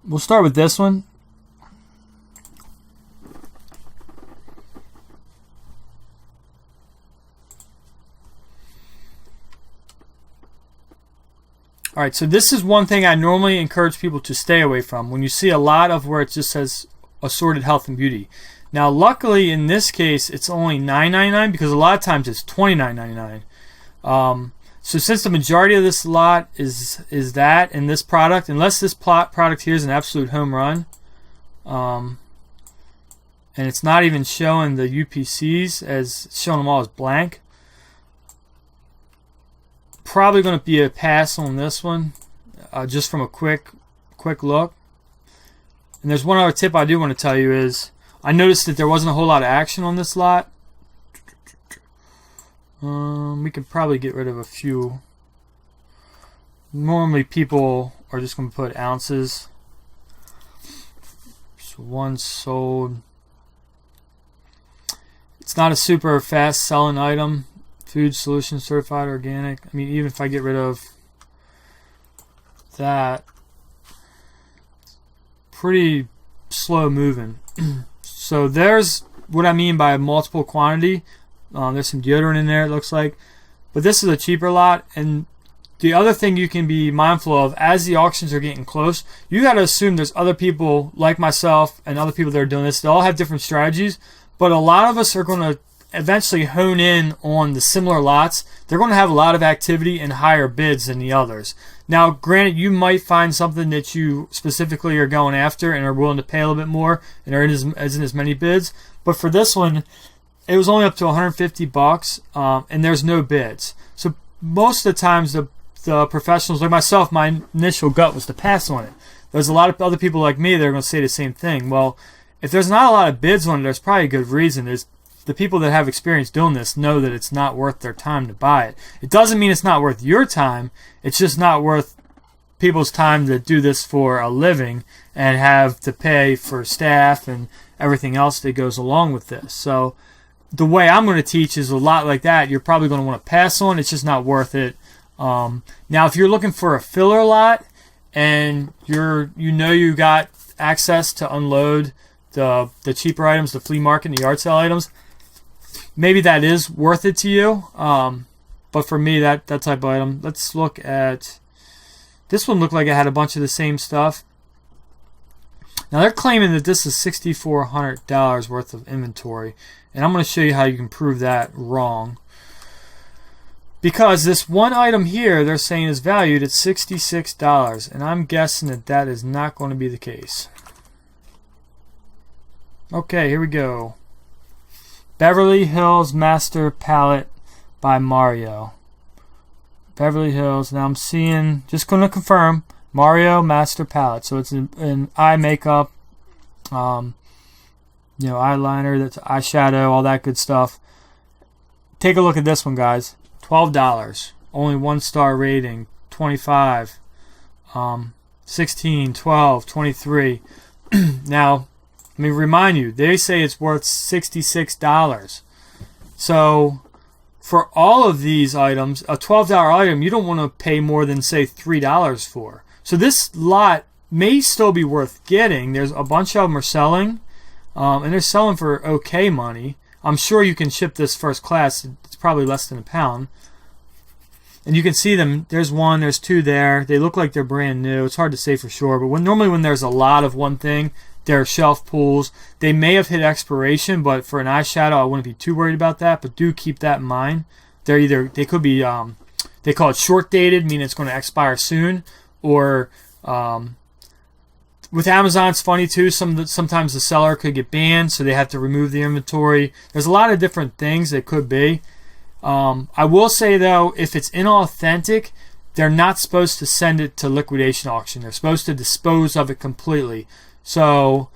We'll start with this one. Alright, so this is one thing I normally encourage people to stay away from. When you see a lot of where it just says assorted health and beauty. Now, luckily in this case, it's only $9.99 because a lot of times it's $29.99. So since the majority of this lot is that in this product, unless this product here is an absolute home run, and it's not even showing the UPCs as showing them all as blank, probably going to be a pass on this one, just from a quick look. And there's one other tip I do want to tell you is I noticed that there wasn't a whole lot of action on this lot. We could probably get rid of a few. Normally people are just going to put ounces. So one sold. It's not a super fast selling item. Food Solution Certified Organic. I mean, even if I get rid of that, pretty slow moving. So there's what I mean by multiple quantity. There's some deodorant in there, it looks like. But this is a cheaper lot. And the other thing you can be mindful of, as the auctions are getting close, you got to assume there's other people like myself and other people that are doing this. They all have different strategies. But a lot of us are going to eventually hone in on the similar lots. They're going to have a lot of activity and higher bids than the others. Now, granted, you might find something that you specifically are going after and are willing to pay a little bit more and are isn't as many bids. But for this one, it was only up to $150, and there's no bids. So most of the times, the professionals like myself, my initial gut was to pass on it. There's a lot of other people like me that are going to say the same thing. Well, if there's not a lot of bids on it, there's probably a good reason. There's the people that have experience doing this know that it's not worth their time to buy it. It doesn't mean it's not worth your time. It's just not worth people's time that do this for a living and have to pay for staff and everything else that goes along with this. So the way I'm going to teach is a lot like that. You're probably going to want to pass on. It's just not worth it. Now, if you're looking for a filler lot and you got access to unload the cheaper items, the flea market and the yard sale items, maybe that is worth it to you. But for me, that type of item. Let's look at this one. Looked like it had a bunch of the same stuff. Now they're claiming that this is $6,400 worth of inventory, and I'm going to show you how you can prove that wrong. Because this one item here, they're saying is valued at $66, and I'm guessing that is not going to be the case. Okay, here we go. Beverly Hills Master Pallet by Mario. Beverly Hills. Now I'm seeing, just going to confirm, Mario Master Palette. So it's an eye makeup, eyeliner, that's eyeshadow, all that good stuff. Take a look at this one, guys. $12. Only 1-star rating. 25. 16, 12, 23. Now, let me remind you, they say it's worth $66. So for all of these items, a $12 item, you don't want to pay more than, say, $3 for. So this lot may still be worth getting. There's a bunch of them are selling, and they're selling for okay money. I'm sure you can ship this first class. It's probably less than £1. And you can see them. There's one, there's two there. They look like they're brand new. It's hard to say for sure, but normally when there's a lot of one thing, they're shelf pulls. They may have hit expiration, but for an eyeshadow, I wouldn't be too worried about that. But do keep that in mind. They could be, they call it short dated, meaning it's going to expire soon. Or with Amazon, it's funny too. Sometimes the seller could get banned, so they have to remove the inventory. There's a lot of different things that could be. I will say though, if it's inauthentic, they're not supposed to send it to liquidation auction. They're supposed to dispose of it completely. So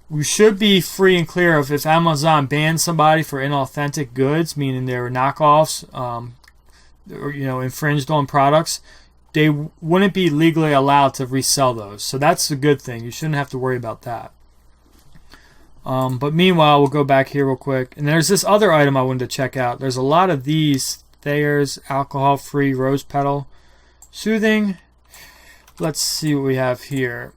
we should be free and clear of if Amazon bans somebody for inauthentic goods, meaning they're knockoffs, or infringed on products. They wouldn't be legally allowed to resell those. So that's a good thing. You shouldn't have to worry about that. But meanwhile, we'll go back here real quick. And there's this other item I wanted to check out. There's a lot of these. Thayer's alcohol-free rose petal soothing. Let's see what we have here.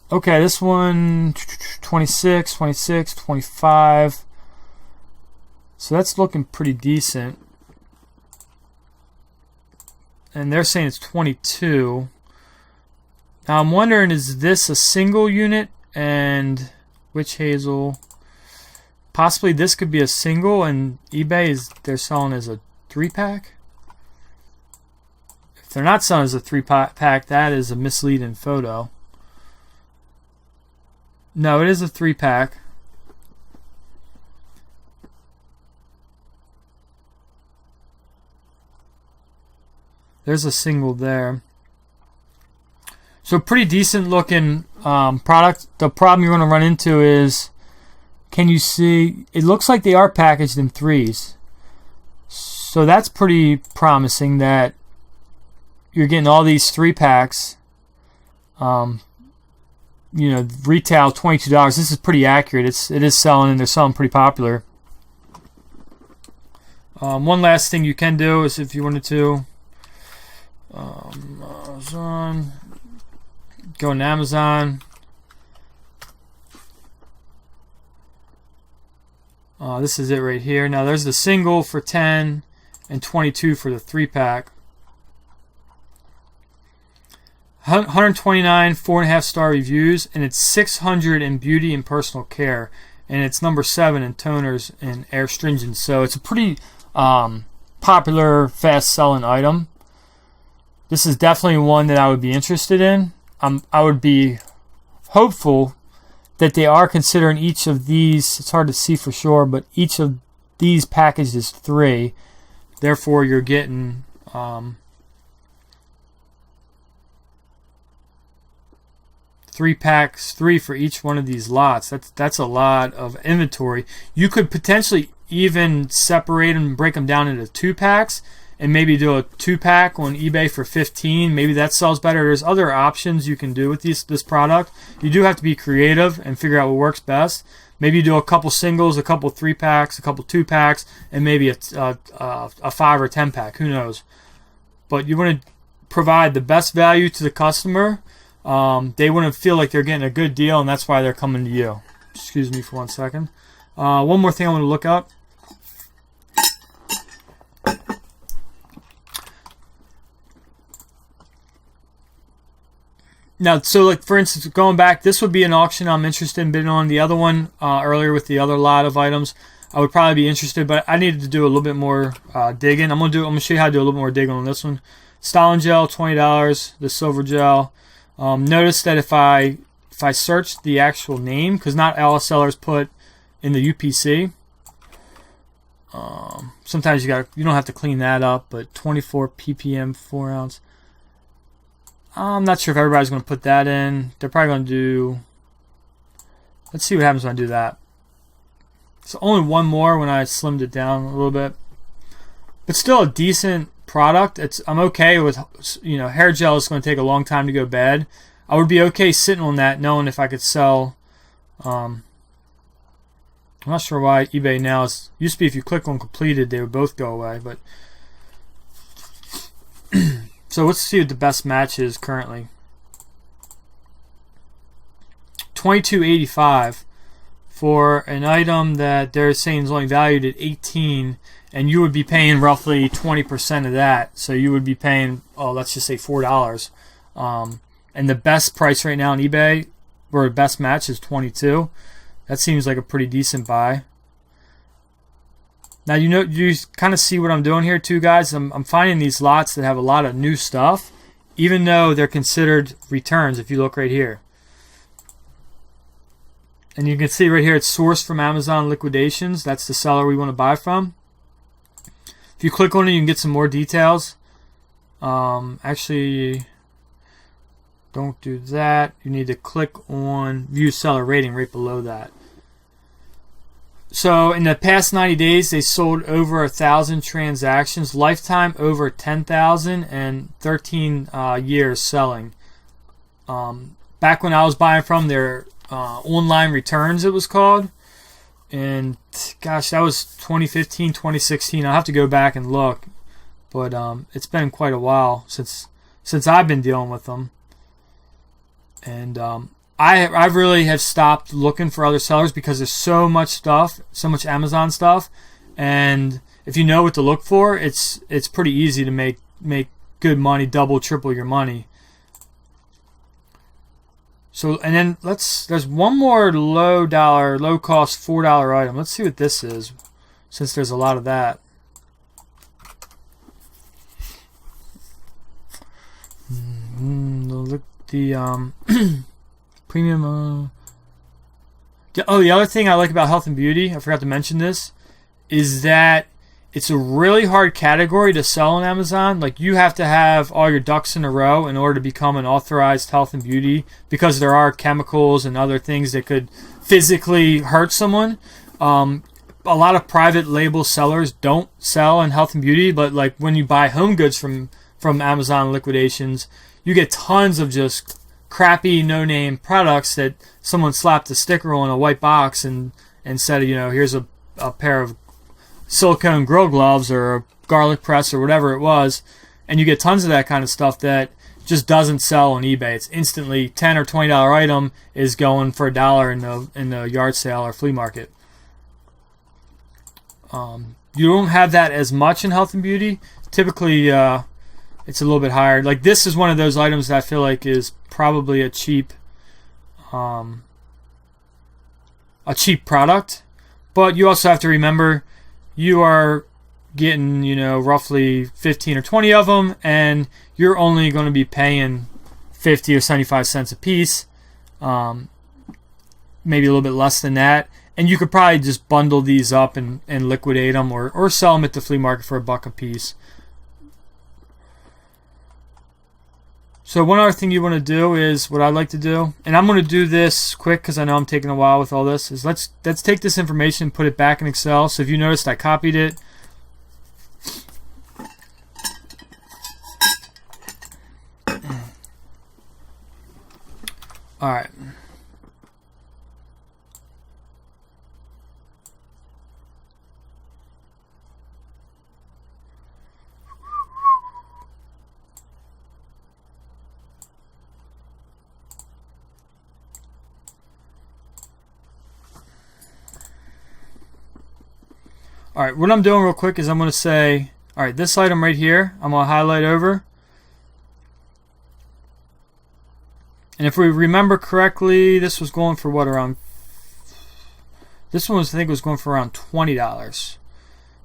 Okay, this one, 26, 26, 25. So that's looking pretty decent. And they're saying it's 22. Now I'm wondering, is this a single unit and witch hazel? Possibly this could be a single, and eBay they're selling as a 3-pack. If they're not selling as a 3-pack, that is a misleading photo. No, it is a 3-pack. There's a single there. So pretty decent looking product. The problem you're going to run into is, can you see, it looks like they are packaged in 3s. So that's pretty promising that you're getting all these 3-packs. You know, retail $22. This is pretty accurate. It is selling, and they're selling pretty popular. One last thing you can do is, if you wanted to, Amazon, go on Amazon. This is it right here. Now there's the single for 10 and 22 for the 3-pack. 129 4.5-star reviews, and it's 600 in beauty and personal care, and it's number 7 in toners and air astringents. So it's a pretty popular, fast-selling item. This is definitely one that I would be interested in. I would be hopeful that they are considering each of these. It's hard to see for sure, but each of these packaged is 3. Therefore, you're getting 3 packs, 3 for each one of these lots. That's a lot of inventory. You could potentially even separate them and break them down into 2 packs, and maybe do a 2-pack on eBay for 15. Maybe that sells better. There's other options you can do with this product. You do have to be creative and figure out what works best. Maybe you do a couple singles, a couple 3-packs, a couple 2-packs, and maybe a 5 or 10-pack. Who knows? But you want to provide the best value to the customer. They want to feel like they're getting a good deal, and that's why they're coming to you. Excuse me for 1 second. One more thing I want to look up. Now, so like for instance, going back, this would be an auction I'm interested in bidding on. The other one earlier with the other lot of items, I would probably be interested, but I needed to do a little bit more digging. I'm gonna show you how to do a little more digging on this one. Styling gel, $20. The silver gel. Notice that if I search the actual name, because not all sellers put in the UPC. Sometimes you don't have to clean that up, but 24 ppm 4 ounce. I'm not sure if everybody's going to put that in. They're probably going to do... Let's see what happens when I do that. So only one more when I slimmed it down a little bit. But still a decent product. I'm okay with, hair gel is going to take a long time to go bad. I would be okay sitting on that, knowing if I could sell... I'm not sure why eBay now is... Used to be if you click on completed, they would both go away, but... So let's see what the best match is currently. $22.85 for an item that they're saying is only valued at $18, and you would be paying roughly 20% of that. So you would be paying, let's just say $4. And the best price right now on eBay, or the best match, is $22. That seems like a pretty decent buy. Now, you kind of see what I'm doing here too, guys. I'm finding these lots that have a lot of new stuff, even though they're considered returns, if you look right here. And you can see right here, it's sourced from Amazon Liquidations. That's the seller we want to buy from. If you click on it, you can get some more details. Actually, don't do that. You need to click on View Seller Rating right below that. So in the past 90 days, they sold over 1,000 transactions. Lifetime over 10,000 and 13 years selling. Back when I was buying from their online returns, it was called. And gosh, that was 2015, 2016. I'll have to go back and look. But it's been quite a while since I've been dealing with them. And I really have stopped looking for other sellers because there's so much stuff, so much Amazon stuff, and if you know what to look for, it's pretty easy to make good money, double, triple your money. So, and then there's one more low cost $4 item. Let's see what this is, since there's a lot of that. Look, the premium. Oh, the other thing I like about health and beauty, I forgot to mention this, is that it's a really hard category to sell on Amazon. Like, you have to have all your ducks in a row in order to become an authorized health and beauty, because there are chemicals and other things that could physically hurt someone. A lot of private label sellers don't sell in health and beauty, but like when you buy home goods from Amazon liquidations, you get tons of just crappy no-name products that someone slapped a sticker on a white box and said, here's a pair of silicone grill gloves or a garlic press or whatever it was, and you get tons of that kind of stuff that just doesn't sell on eBay. It's instantly $10 or $20 item is going for $1 in the yard sale or flea market. You don't have that as much in health and beauty. Typically, it's a little bit higher. Like, this is one of those items that I feel like is probably a cheap product, but you also have to remember you are getting, roughly 15 or 20 of them, and you're only going to be paying 50 or 75 cents a piece, maybe a little bit less than that. And you could probably just bundle these up and liquidate them or sell them at the flea market for $1 a piece. So one other thing you want to do is what I like to do, and I'm going to do this quick because I know I'm taking a while with all this, is let's take this information and put it back in Excel. So if you noticed, I copied it. All right. All right, what I'm doing real quick is I'm going to say, all right, this item right here, I'm going to highlight over. And if we remember correctly, this was going for what, around, this one was, I think, was going for around $20.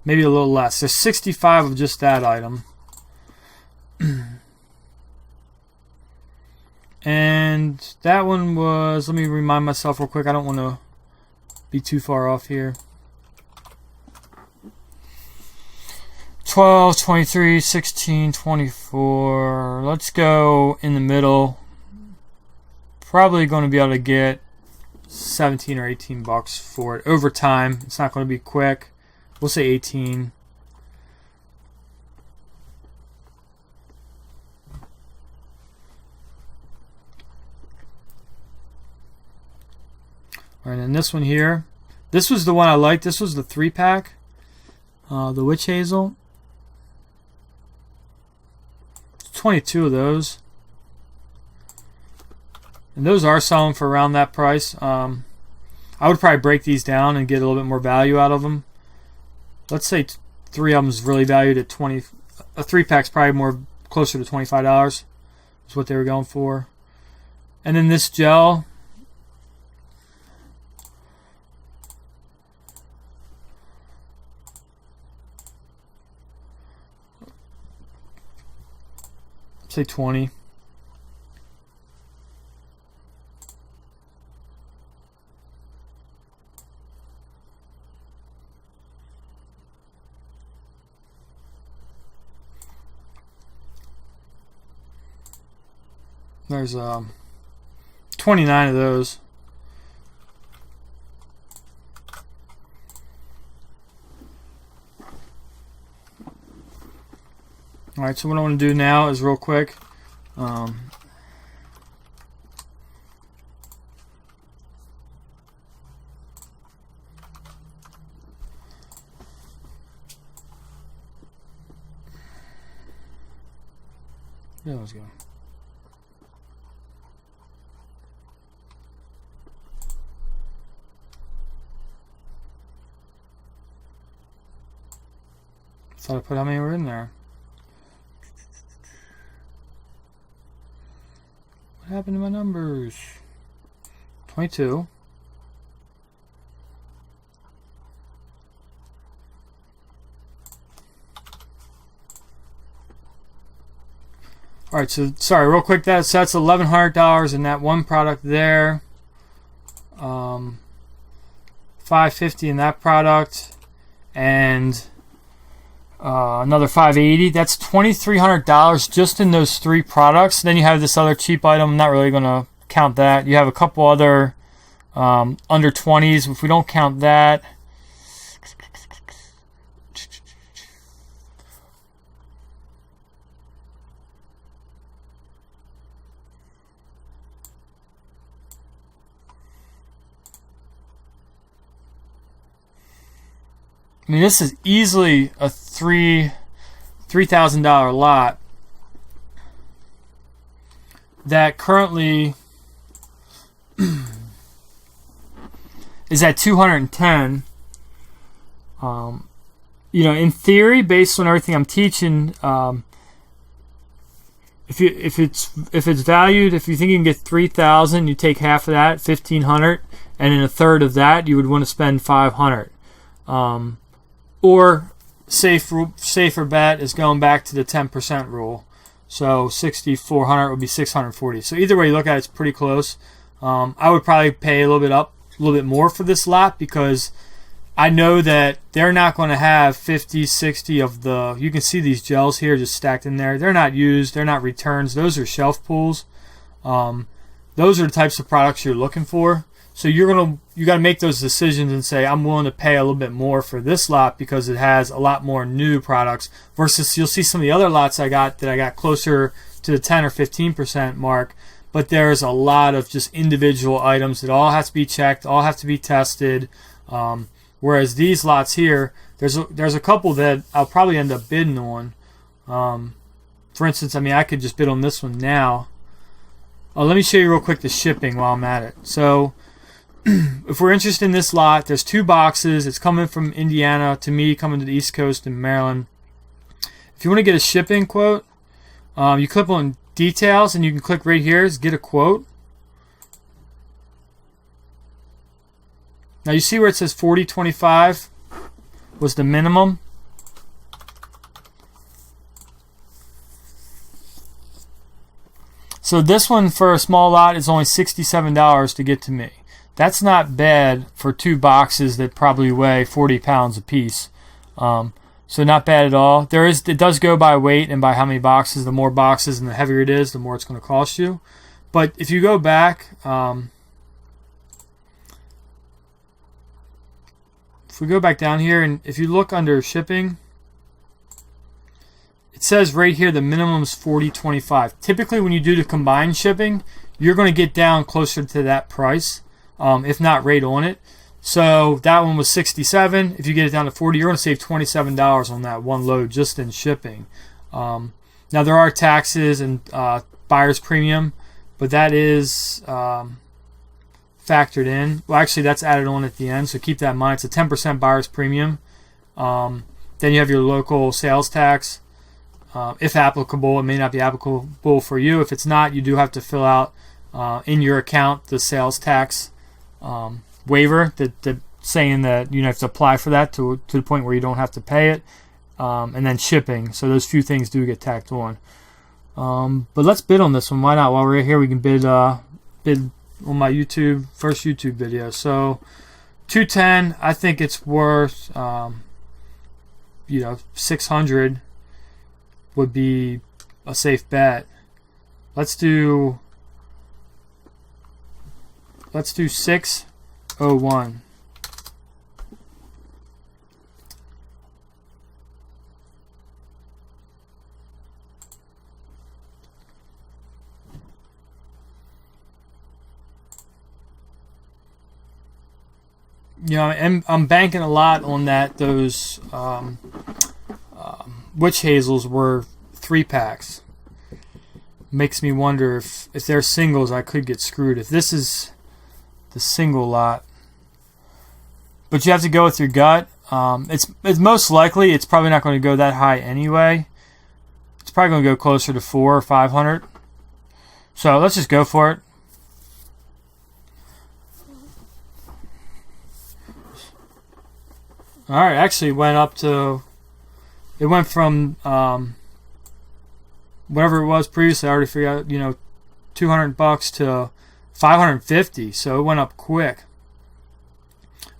Maybe a little less. There's 65 of just that item. And that one was, let me remind myself real quick, I don't want to be too far off here. 12, 23, 16, 24. Let's go in the middle. Probably going to be able to get 17 or 18 bucks for it over time. It's not going to be quick. We'll say 18. All right, and this one here. This was the one I liked. This was the 3-pack. The witch hazel. 22 of those, and those are selling for around that price. I would probably break these down and get a little bit more value out of them. Let's say 3 of them is really valued at 20. A 3-pack's probably more closer to $25. Is what they were going for. And then this gel. Say 20. There's 29 of those. Alright, so what I want to do now is real quick. Yeah, let's go. Thought I put how many were in there. What happened to my numbers? 22. All right, so sorry, real quick, that's $1,100 in that one product there. $550 in that product, and another $580. That's $2,300 just in those three products. Then you have this other cheap item. I'm not really going to count that. You have a couple other under 20s. If we don't count that, I mean, this is easily a $3,000 lot that currently is at 210. You know, in theory, based on everything I'm teaching, if it's valued, if you think you can get 3,000, you take half of that, 1,500, and in a third of that, you would want to spend 500. Or safer bet is going back to the 10% rule. So 6,400 would be 640. So either way you look at it, it's pretty close. I would probably pay a little bit more for this lot because I know that they're not going to have 50, 60 of the. You can see these gels here just stacked in there. They're not used. They're not returns. Those are shelf pulls. Those are the types of products you're looking for. So you got to make those decisions and say, I'm willing to pay a little bit more for this lot because it has a lot more new products versus you'll see some of the other lots I got closer to the 10 or 15% mark, but there's a lot of just individual items that all have to be checked, all have to be tested. Whereas these lots here, there's a couple that I'll probably end up bidding on. For instance, I mean, I could just bid on this one now. Oh, let me show you real quick the shipping while I'm at it. So if we're interested in this lot, there's 2 boxes. It's coming from Indiana to me, coming to the East Coast in Maryland. If you want to get a shipping quote, you click on details and you can click right here, get a quote. Now you see where it says $40.25 was the minimum. So this one for a small lot is only $67 to get to me. That's not bad for 2 boxes that probably weigh 40 pounds apiece. So not bad at all. It does go by weight and by how many boxes. The more boxes and the heavier it is, the more it's going to cost you. But if you go back, if we go back down here and if you look under shipping, it says right here the minimum is $40.25. Typically when you do the combined shipping, you're going to get down closer to that price. If not right on it. So that one was $67. If you get it down to $40, you're going to save $27 on that one load just in shipping. Now there are taxes and buyer's premium, but that is factored in. Well, actually that's added on at the end, so keep that in mind. It's a 10% buyer's premium. Then you have your local sales tax. If applicable, it may not be applicable for you. If it's not, you do have to fill out in your account the sales tax waiver that saying that you have to apply for that to the point where you don't have to pay it, and then shipping. So those few things do get tacked on. But let's bid on this one. Why not? While we're here, we can bid on my first YouTube video. So 210. I think it's worth 600 would be a safe bet. Let's do 601. And I'm banking a lot on that. Those witch hazels were 3-packs. Makes me wonder if they're singles, I could get screwed. If this is the single lot, but you have to go with your gut. It's most likely it's probably not going to go that high anyway. It's probably going to go closer to 400 or 500. So let's just go for it. All right, actually it went up to, it went from whatever it was previously. I already figured out, you know, $200 to 550. So it went up quick.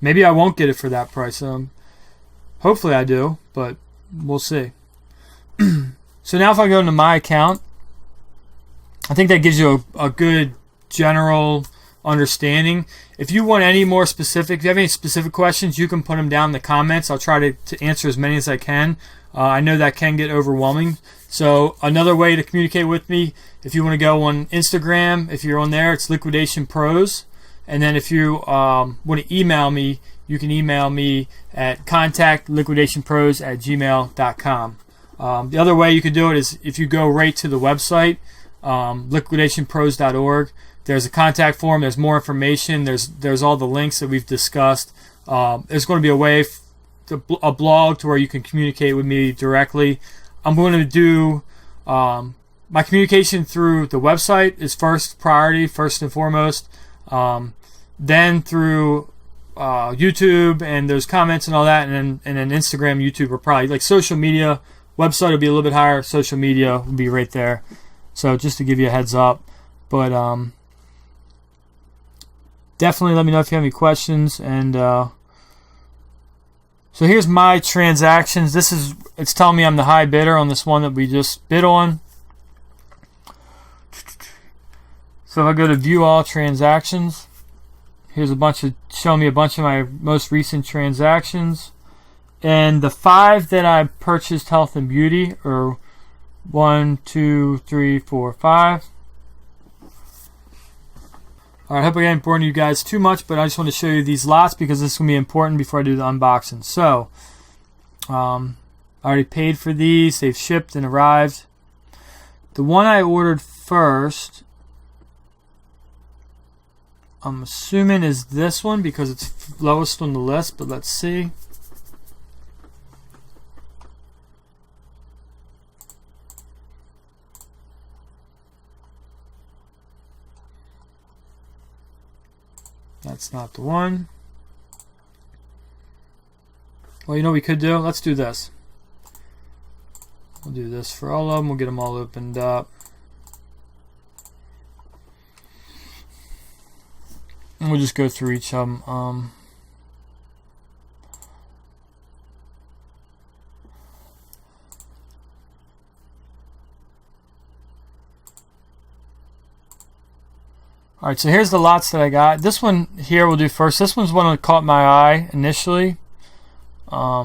Maybe I won't get it for that price. Hopefully I do, but we'll see. So now if I go into my account, I think that gives you a good general understanding. If you want any more specific, if you have any specific questions, you can put them down in the comments. I'll try to answer as many as I can. I know that can get overwhelming. So another way to communicate with me, if you want to go on Instagram, if you're on there, it's Liquidation Pros. And then if you want to email me, you can email me at contactliquidationpros@gmail.com. The other way you can do it is if you go right to the website, liquidationpros.org. There's a contact form. There's more information. There's all the links that we've discussed. There's going to be a way, a blog to where you can communicate with me directly. I'm going to do my communication through the website is first priority, first and foremost. Then through YouTube and those comments and all that, and then Instagram, YouTube are probably like social media. Website will be a little bit higher. Social media will be right there. So just to give you a heads up, but definitely let me know if you have any questions. And so here's my transactions. It's telling me I'm the high bidder on this one that we just bid on. So if I go to view all transactions, here's showing me a bunch of my most recent transactions. And the 5 that I purchased health and beauty are 1, 2, 3, 4, 5. Alright, I hope I didn't bore you guys too much, but I just want to show you these lots because this is going to be important before I do the unboxing. So, I already paid for these. They've shipped and arrived. The one I ordered first, I'm assuming is this one because it's lowest on the list, but let's see. That's not the one. Well, you know what we could do? Let's do this. We'll do this for all of them. We'll get them all opened up. And we'll just go through each of them. Alright, so here's the lots that I got. This one here we'll do first. This one's one that caught my eye initially. I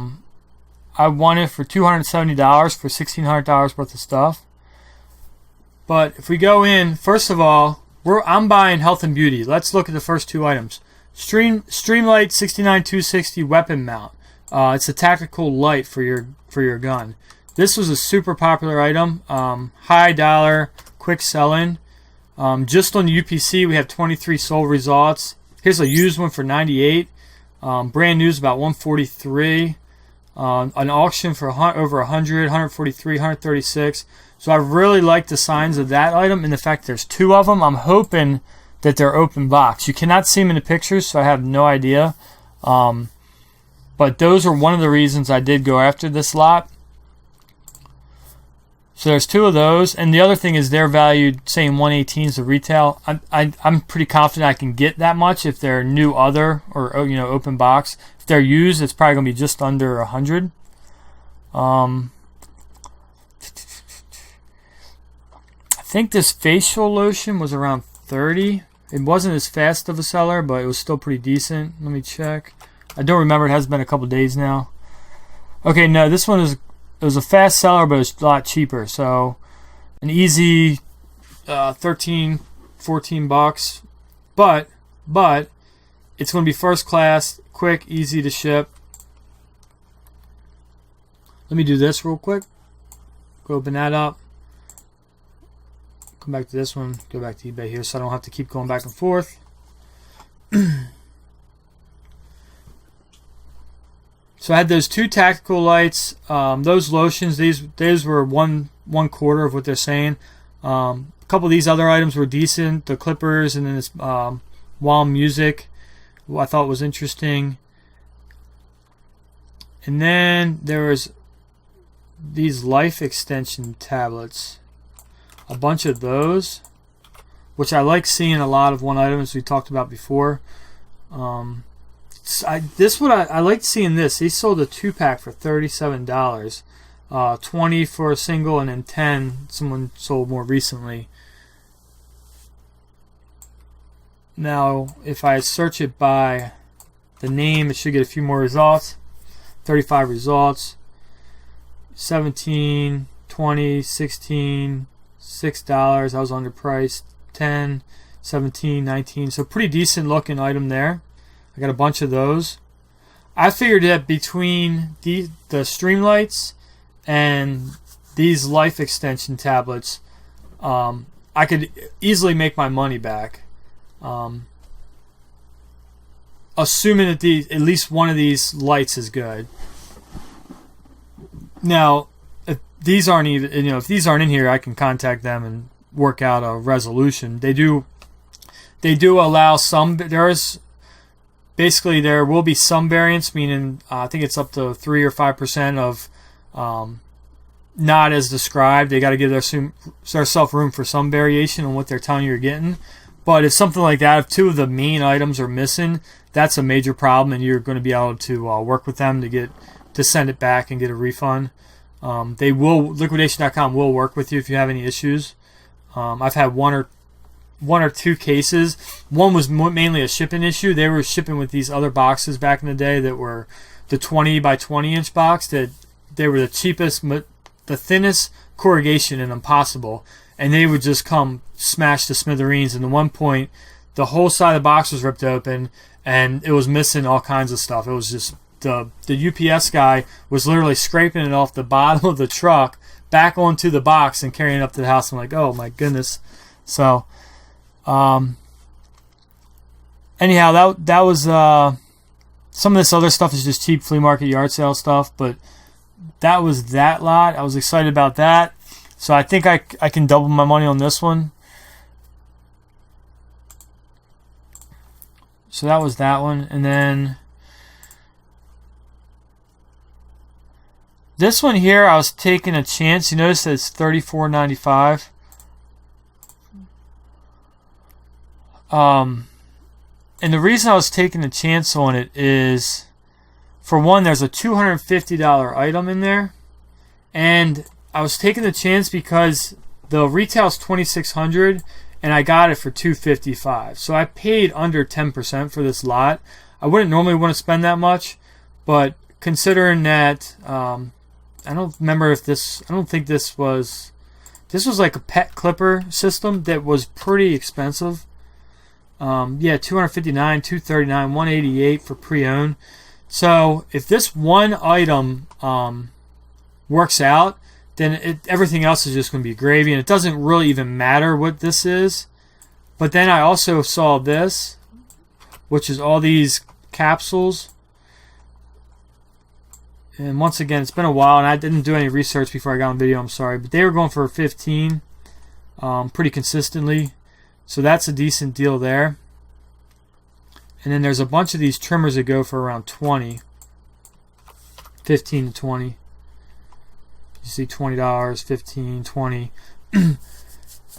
won it for $270 for $1,600 worth of stuff. But if we go in, first of all, I'm buying health and beauty. Let's look at the first 2 items. Streamlight 69260 weapon mount. It's a tactical light for your gun. This was a super popular item. High dollar, quick selling. Just on the UPC, we have 23 sold results. Here's a used one for 98. Brand new is about 143. An auction for over 100, 143, 136. So I really like the signs of that item and the fact there's 2 of them. I'm hoping that they're open box. You cannot see them in the pictures, so I have no idea. But those are one of the reasons I did go after this lot. So there's 2 of those, and the other thing is they're valued, saying 118 is the retail. I'm pretty confident I can get that much if they're new or open box. If they're used, it's probably gonna be just under 100. I think this facial lotion was around 30. It wasn't as fast of a seller, but it was still pretty decent. Let me check. I don't remember. It has been a couple days now. Okay, no, this one it was a fast seller, but it's a lot cheaper. So an easy 13, 14 bucks. But it's going to be first class, quick, easy to ship. Let me do this real quick. Go open that up. Come back to this one. Go back to eBay here so I don't have to keep going back and forth. So I had those 2 tactical lights, those lotions. These were one quarter of what they're saying. A couple of these other items were decent. The clippers and then this Wall music, I thought was interesting. And then there was these life extension tablets, a bunch of those, which I like seeing a lot of one item as we talked about before. I liked seeing this. They sold a 2-pack for $37, 20 for a single, and then 10 someone sold more recently. Now, if I search it by the name, it should get a few more results. 35 results. 17, 20, 16, $6. I was underpriced. 10, 17, 19. So pretty decent looking item there. I got a bunch of those. I figured that between the Streamlights and these life extension tablets, I could easily make my money back. Assuming that at least one of these lights is good. Now, if these aren't in here, I can contact them and work out a resolution. They do allow some. There will be some variance, meaning I think it's up to 3 or 5% of not as described. They got to give themselves room for some variation on what they're telling you you're getting. But if something like that, if 2 of the main items are missing, that's a major problem, and you're going to be able to work with them to send it back and get a refund. Liquidation.com will work with you if you have any issues. I've had one or two cases. One was mainly a shipping issue. They were shipping with these other boxes back in the day that were the 20 by 20 inch box. That they were the cheapest, the thinnest corrugation in them possible, and they would just come smashed to smithereens. And at one point, the whole side of the box was ripped open, and it was missing all kinds of stuff. It was just the UPS guy was literally scraping it off the bottom of the truck back onto the box and carrying it up to the house. I'm like, oh my goodness. So, anyhow, that was some of this other stuff is just cheap flea market yard sale stuff, but that was that lot. I was excited about that. So I think I can double my money on this one. So that was that one. And then this one here, I was taking a chance. You notice that it's $34.95. And the reason I was taking a chance on it is, for one, there's a $250 item in there, and I was taking the chance because the retail's $2,600, and I got it for $255. So I paid under 10% for this lot. I wouldn't normally want to spend that much, but considering that, I don't remember if this. I don't think this was. This was like a pet clipper system that was pretty expensive. Yeah, $259, $239, $188 for pre-owned. So if this one item works out, then everything else is just going to be gravy, and it doesn't really even matter what this is. But then I also saw this, which is all these capsules. And once again, it's been a while, and I didn't do any research before I got on video. I'm sorry, but they were going for 15 pretty consistently. So that's a decent deal there. And then there's a bunch of these trimmers that go for around 20. 15 to 20. You see $20, 15, 20.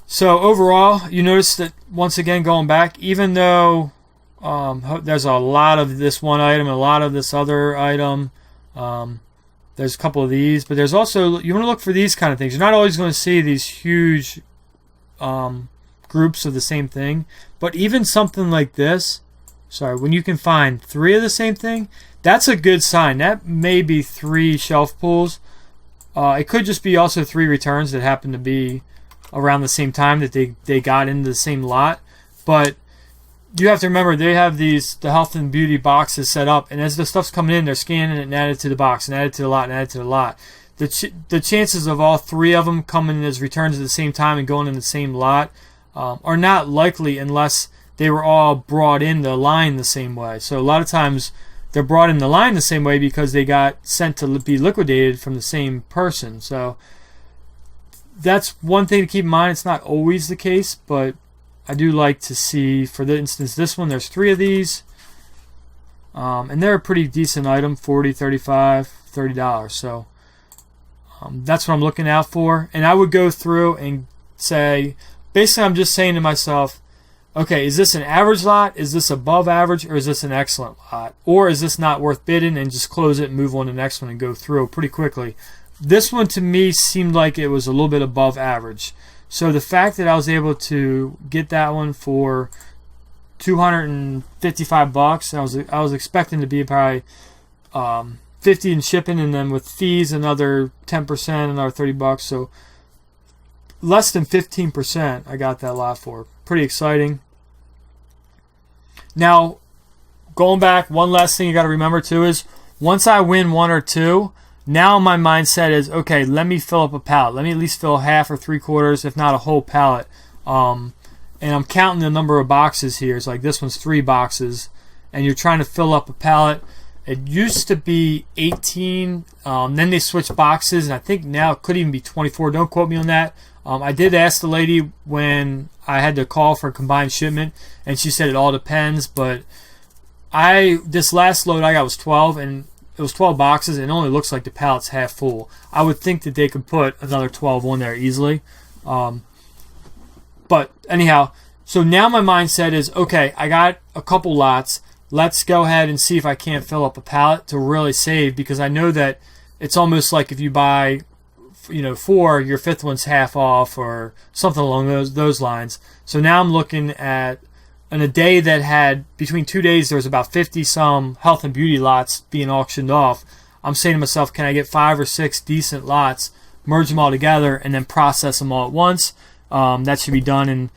So overall, you notice that once again, going back, even though there's a lot of this one item, a lot of this other item, there's a couple of these, but there's also, you want to look for these kind of things. You're not always going to see these huge groups of the same thing, but even something like this, when you can find 3 of the same thing, that's a good sign. That may be 3 shelf pulls. It could just be also 3 returns that happen to be around the same time that they got into the same lot. But you have to remember, they have the health and beauty boxes set up, and as the stuff's coming in, they're scanning it and add it to the box and add it to the lot and add it to the lot. The chances of all 3 of them coming in as returns at the same time and going in the same lot are not likely unless they were all brought in the line the same way. So a lot of times they're brought in the line the same way because they got sent to be liquidated from the same person. So that's one thing to keep in mind. It's not always the case, but I do like to see, for instance, this one, there's 3 of these. And they're a pretty decent item, $40, $35, $30. So that's what I'm looking out for. And I would go through and say, basically I'm just saying to myself, okay, is this an average lot? Is this above average? Or is this an excellent lot? Or is this not worth bidding, and just close it and move on to the next one and go through pretty quickly? This one to me seemed like it was a little bit above average. So the fact that I was able to get that one for $255, I was expecting to be probably 50 in shipping, and then with fees another 10%, another $30. So less than 15% I got that lot for. Pretty exciting. Now, going back, one last thing you got to remember too is once I win one or two, now my mindset is, okay, let me fill up a pallet. Let me at least fill half or 3/4, if not a whole pallet. And I'm counting the number of boxes here. It's like this one's 3 boxes, and you're trying to fill up a pallet. It used to be 18, then they switched boxes, and I think now it could even be 24. Don't quote me on that. I did ask the lady when I had to call for a combined shipment, and she said it all depends, but this last load I got was 12, and it was 12 boxes, and it only looks like the pallet's half full. I would think that they could put another 12 on there easily. But anyhow, so now my mindset is, okay, I got a couple lots. Let's go ahead and see if I can't fill up a pallet to really save, because I know that it's almost like if you buy 4, your 5th one's half off or something along those lines. So now I'm looking at, in a day that had, between 2 days, there was about 50 some health and beauty lots being auctioned off. I'm saying to myself, can I get 5 or 6 decent lots, merge them all together, and then process them all at once? That should be done in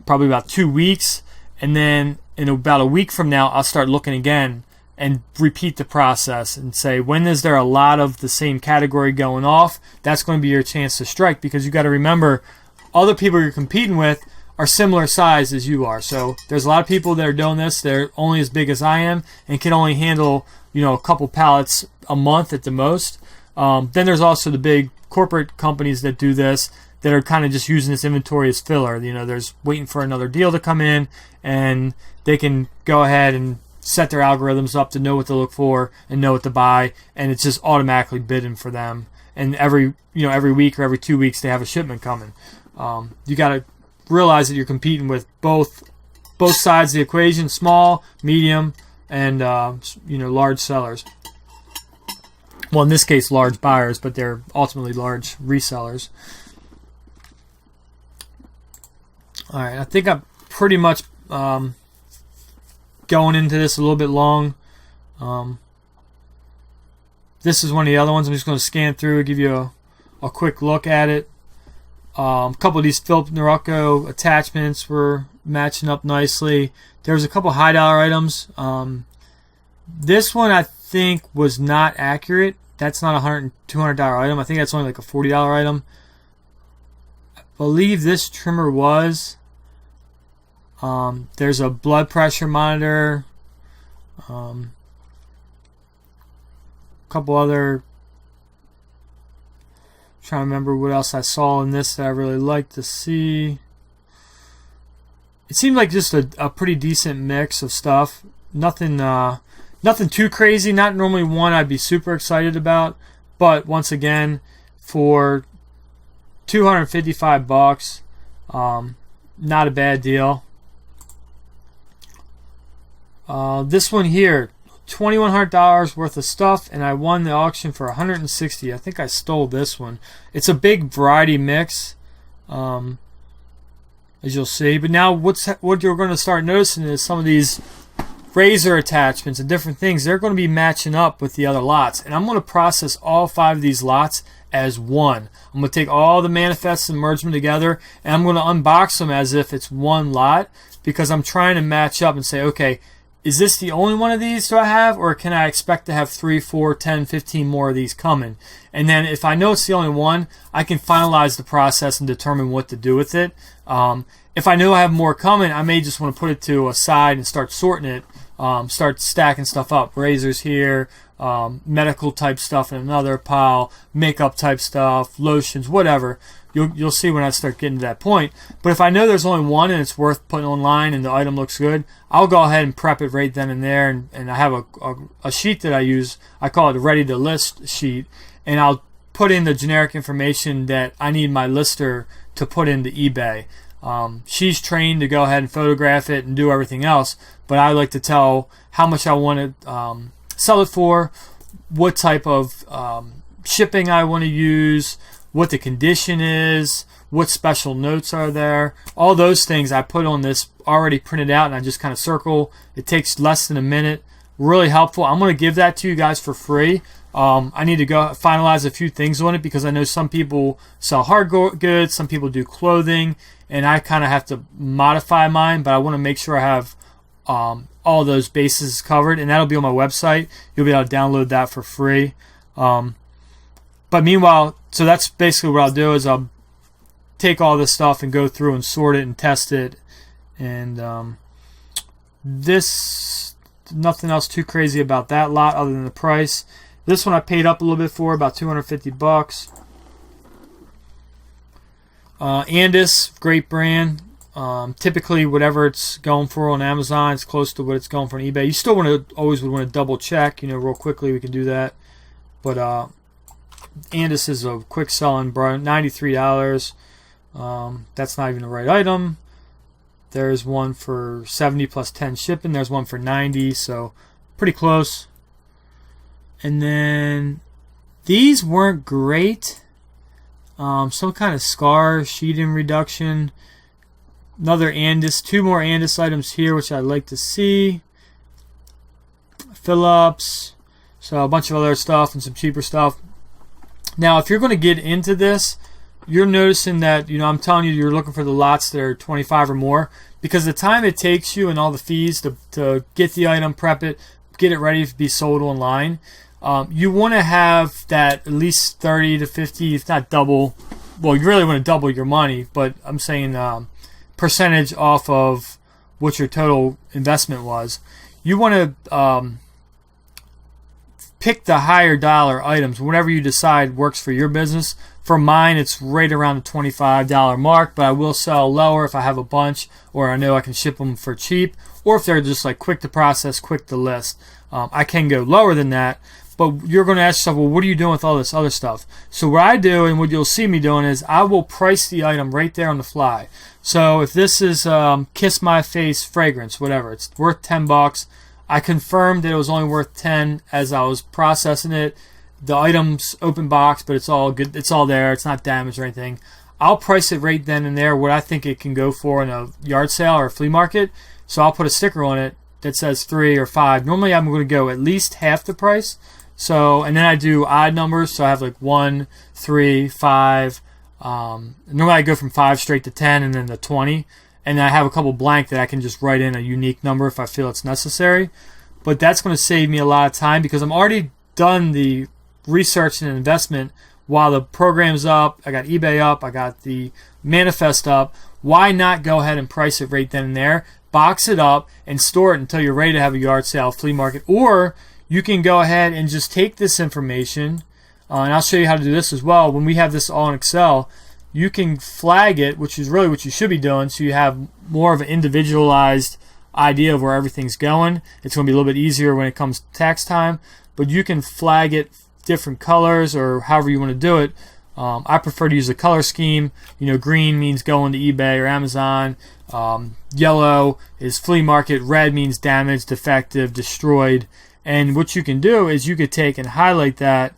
probably about 2 weeks. And then in about a week from now, I'll start looking again and repeat the process and say, when is there a lot of the same category going off? That's going to be your chance to strike, because you got to remember, other people you're competing with are similar size as you are. So there's a lot of people that are doing this. They're only as big as I am and can only handle a couple pallets a month at the most. Then there's also the big corporate companies that do this, that are kind of just using this inventory as filler. There's waiting for another deal to come in, and they can go ahead and set their algorithms up to know what to look for and know what to buy, and it's just automatically bidding for them. And every week or every 2 weeks they have a shipment coming. You got to realize that you're competing with both sides of the equation: small, medium, and large sellers. Well, in this case, large buyers, but they're ultimately large resellers. All right, I think I'm pretty much going into this a little bit long. This is one of the other ones. I'm just going to scan through and give you a quick look at it. A couple of these Philip Norocco attachments were matching up nicely. There's a couple high dollar items. This one I think was not accurate. That's not a $100, $200 item. I think that's only like a $40 item. I believe this trimmer was. There's a blood pressure monitor. A couple other. Trying to remember what else I saw in this that I really liked to see. It seemed like just a pretty decent mix of stuff. Nothing too crazy. Not normally one I'd be super excited about, but once again, for $255, not a bad deal. This one here, $2,100 worth of stuff, and I won the auction for $160. I think I stole this one. It's a big variety mix, as you'll see. But now what you're going to start noticing is some of these razor attachments and different things, they're going to be matching up with the other lots. And I'm going to process all 5 of these lots as one. I'm going to take all the manifests and merge them together, and I'm going to unbox them as if it's one lot, because I'm trying to match up and say, okay, is this the only one of these do I have, or can I expect to have 3, 4, 10, 15 more of these coming? And then if I know it's the only one, I can finalize the process and determine what to do with it. If I know I have more coming, I may just want to put it to a side and start sorting it, start stacking stuff up. Razors here, medical type stuff in another pile, makeup type stuff, lotions, whatever. You'll see when I start getting to that point. But if I know there's only one and it's worth putting online and the item looks good, I'll go ahead and prep it right then and there. And I have a sheet that I use. I call it a ready to list sheet. And I'll put in the generic information that I need my lister to put into eBay. She's trained to go ahead and photograph it and do everything else. But I like to tell how much I want to sell it for, what type of shipping I want to use, what the condition is, what special notes are there. All those things I put on this already printed out, and I just kind of circle. It takes less than a minute. Really helpful. I'm going to give that to you guys for free. I need to go finalize a few things on it because I know some people sell hard goods, some people do clothing, and I kind of have to modify mine, but I want to make sure I have all those bases covered, and that'll be on my website. You'll be able to download that for free. But meanwhile, so that's basically what I'll do is I'll take all this stuff and go through and sort it and test it. And this, nothing else too crazy about that lot other than the price. This one I paid up a little bit for, about $250. Andis, great brand. Typically, whatever it's going for on Amazon, it's close to what it's going for on eBay. You still always would want to double check, real quickly. We can do that. But Andis is a quick selling brand, $93. That's not even the right item. There's one for $70 plus 10 shipping. There's one for $90, so pretty close. And then these weren't great. Some kind of scar sheeting reduction. Another Andis, two more Andis items here, which I'd like to see. Phillips, so a bunch of other stuff and some cheaper stuff. Now, if you're going to get into this, you're noticing that, I'm telling you, you're looking for the lots that are 25 or more, because the time it takes you and all the fees to get the item, prep it, get it ready to be sold online, you want to have that at least 30 to 50, if not double. Well, you really want to double your money, but I'm saying percentage off of what your total investment was. You want to pick the higher dollar items, whatever you decide works for your business. For mine, it's right around the $25 mark, but I will sell lower if I have a bunch, or I know I can ship them for cheap, or if they're just like quick to process, quick to list. I can go lower than that, but you're going to ask yourself, well, what are you doing with all this other stuff? So what I do, and what you'll see me doing, is I will price the item right there on the fly. So if this is Kiss My Face fragrance, whatever, it's worth $10. I confirmed that it was only worth 10 as I was processing it. The item's open box, but it's all good. It's all there. It's not damaged or anything. I'll price it right then and there what I think it can go for in a yard sale or a flea market. So I'll put a sticker on it that says 3 or 5. Normally I'm going to go at least half the price. So, and then I do odd numbers. So I have like 1, 3, 5. Normally I go from 5 straight to 10 and then to 20. And I have a couple blank that I can just write in a unique number if I feel it's necessary. But that's going to save me a lot of time because I'm already done the research and investment while the program's up. I got eBay up. I got the manifest up. Why not go ahead and price it right then and there? Box it up and store it until you're ready to have a yard sale, flea market. Or you can go ahead and just take this information, and I'll show you how to do this as well. When we have this all in Excel, you can flag it, which is really what you should be doing, so you have more of an individualized idea of where everything's going. It's going to be a little bit easier when it comes to tax time, but you can flag it different colors or however you want to do it. I prefer to use a color scheme. Green means going to eBay or Amazon. Yellow is flea market. Red means damaged, defective, destroyed. And what you can do is you could take and highlight that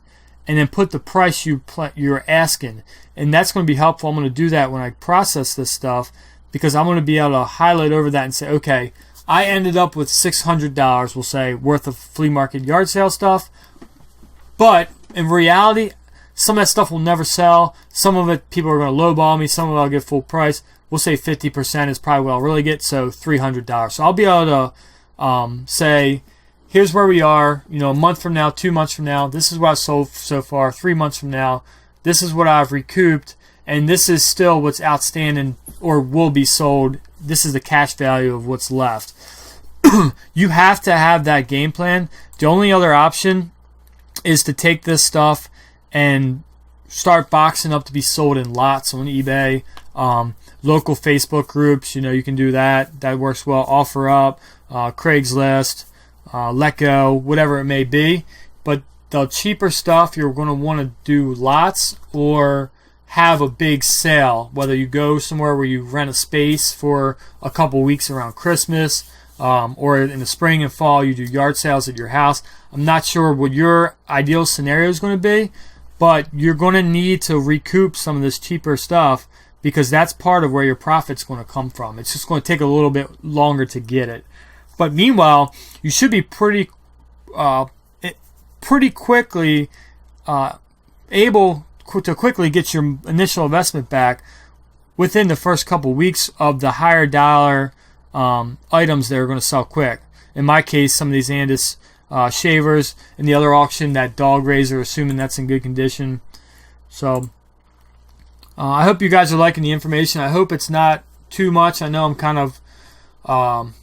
and then put the price you're asking. And that's going to be helpful. I'm going to do that when I process this stuff because I'm going to be able to highlight over that and say, okay, I ended up with $600, we'll say, worth of flea market yard sale stuff. But in reality, some of that stuff will never sell. Some of it, people are going to lowball me. Some of it I'll get full price. We'll say 50% is probably what I'll really get, so $300. So I'll be able to say, here's where we are, a month from now, 2 months from now. This is what I've sold so far. 3 months from now, this is what I've recouped. And this is still what's outstanding or will be sold. This is the cash value of what's left. You have to have that game plan. The only other option is to take this stuff and start boxing up to be sold in lots on eBay. Local Facebook groups, you can do that. That works well. OfferUp, Craigslist, Letgo, whatever it may be. But the cheaper stuff, you're going to want to do lots or have a big sale, whether you go somewhere where you rent a space for a couple weeks around Christmas, or in the spring and fall you do yard sales at your house. I'm not sure what your ideal scenario is going to be, but you're going to need to recoup some of this cheaper stuff, because that's part of where your profit's going to come from. It's just going to take a little bit longer to get it. But meanwhile, you should be pretty quickly able to quickly get your initial investment back within the first couple weeks of the higher dollar items that are going to sell quick. In my case, some of these Andis shavers. In the other auction, that dog razor, assuming that's in good condition. So I hope you guys are liking the information. I hope it's not too much. I know I'm kind of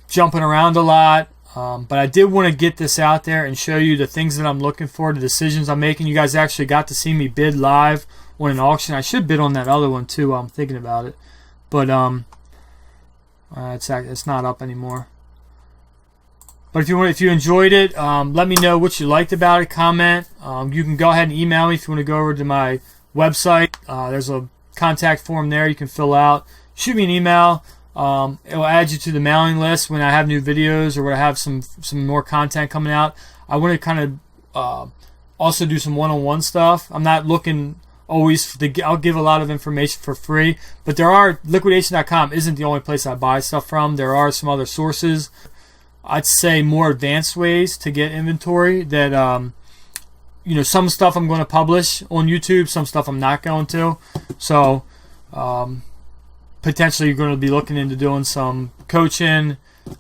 jumping around a lot, but I did want to get this out there and show you the things that I'm looking for, the decisions I'm making. You guys actually got to see me bid live on an auction. I should bid on that other one too while I'm thinking about it, but it's not up anymore. But if you enjoyed it, let me know what you liked about it. Comment. You can go ahead and email me if you want to go over to my website. There's a contact form there you can fill out. Shoot me an email. It will add you to the mailing list when I have new videos or when I have some more content coming out. I want to kind of also do some one-on-one stuff. I'm not looking always I'll give a lot of information for free, but liquidation.com isn't the only place I buy stuff from. There are some other sources. I'd say more advanced ways to get inventory that some stuff I'm going to publish on YouTube, some stuff I'm not going to. So potentially you're going to be looking into doing some coaching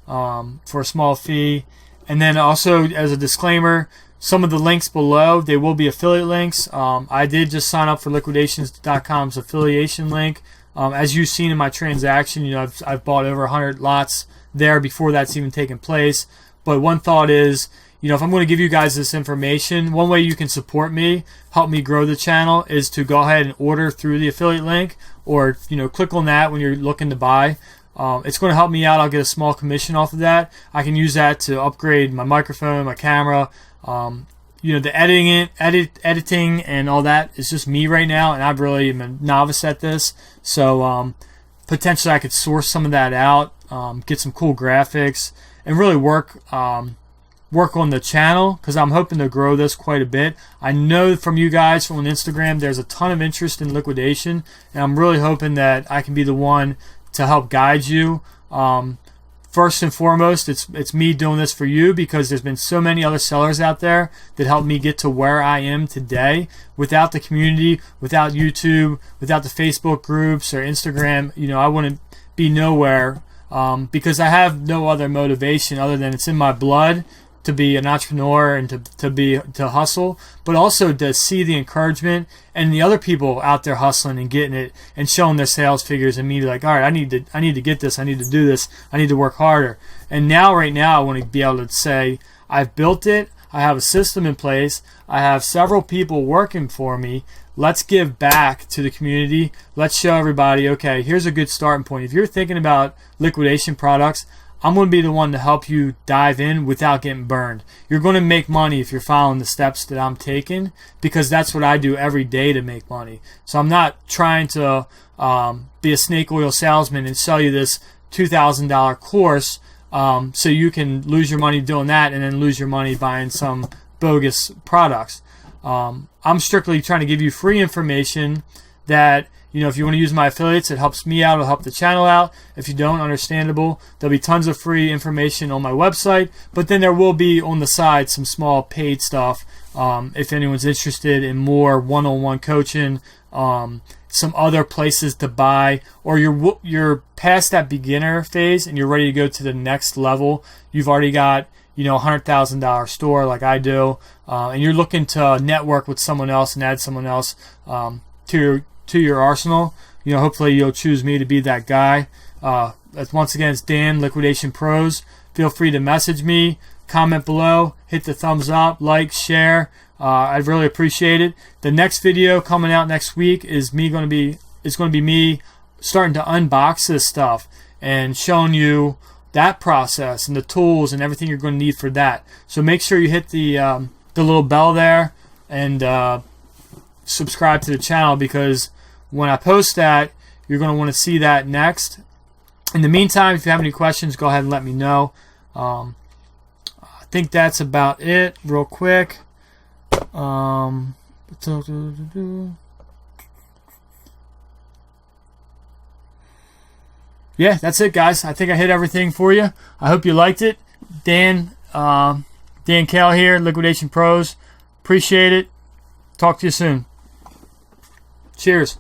for a small fee. And then also, as a disclaimer, some of the links below, they will be affiliate links. I did just sign up for liquidations.com's affiliation link. As you've seen in my transaction, I've bought over 100 lots there before that's even taken place. But one thought is, if I'm going to give you guys this information, one way you can support me, help me grow the channel, is to go ahead and order through the affiliate link, or click on that when you're looking to buy. It's going to help me out. I'll get a small commission off of that. I can use that to upgrade my microphone, my camera. The editing and all that is just me right now, and I really am a novice at this. So potentially I could source some of that out, get some cool graphics, and really work on the channel, because I'm hoping to grow this quite a bit. I know from you guys on Instagram there's a ton of interest in liquidation, and I'm really hoping that I can be the one to help guide you. First and foremost, it's me doing this for you, because there's been so many other sellers out there that helped me get to where I am today. Without the community, without YouTube, without the Facebook groups or Instagram, I wouldn't be nowhere, because I have no other motivation other than it's in my blood to be an entrepreneur and to hustle, but also to see the encouragement and the other people out there hustling and getting it and showing their sales figures, and me like, all right, I need to get this, I need to do this, I need to work harder. And right now I want to be able to say, I've built it, I have a system in place, I have several people working for me. Let's give back to the community. Let's show everybody, okay, here's a good starting point. If you're thinking about liquidation products, I'm going to be the one to help you dive in without getting burned. You're going to make money if you're following the steps that I'm taking, because that's what I do every day to make money. So I'm not trying to be a snake oil salesman and sell you this $2,000 course so you can lose your money doing that and then lose your money buying some bogus products. I'm strictly trying to give you free information that, if you want to use my affiliates, it helps me out, it'll help the channel out. If you don't, understandable. There'll be tons of free information on my website, but then there will be on the side some small paid stuff if anyone's interested in more one-on-one coaching, some other places to buy, or you're past that beginner phase and you're ready to go to the next level. You've already got $100,000 store like I do, and you're looking to network with someone else and add someone else to your arsenal. Hopefully you'll choose me to be that guy. Once again, it's Dan, Liquidation Pros. Feel free to message me, comment below, hit the thumbs up, like, share. I'd really appreciate it. The next video coming out next week is going to be me starting to unbox this stuff and showing you that process and the tools and everything you're going to need for that. So make sure you hit the little bell there and subscribe to the channel, because when I post that, you're going to want to see that next. In the meantime, if you have any questions, go ahead and let me know. I think that's about it real quick. Yeah, that's it, guys. I think I hit everything for you. I hope you liked it. Dan Kale here, Liquidation Pros. Appreciate it. Talk to you soon. Cheers.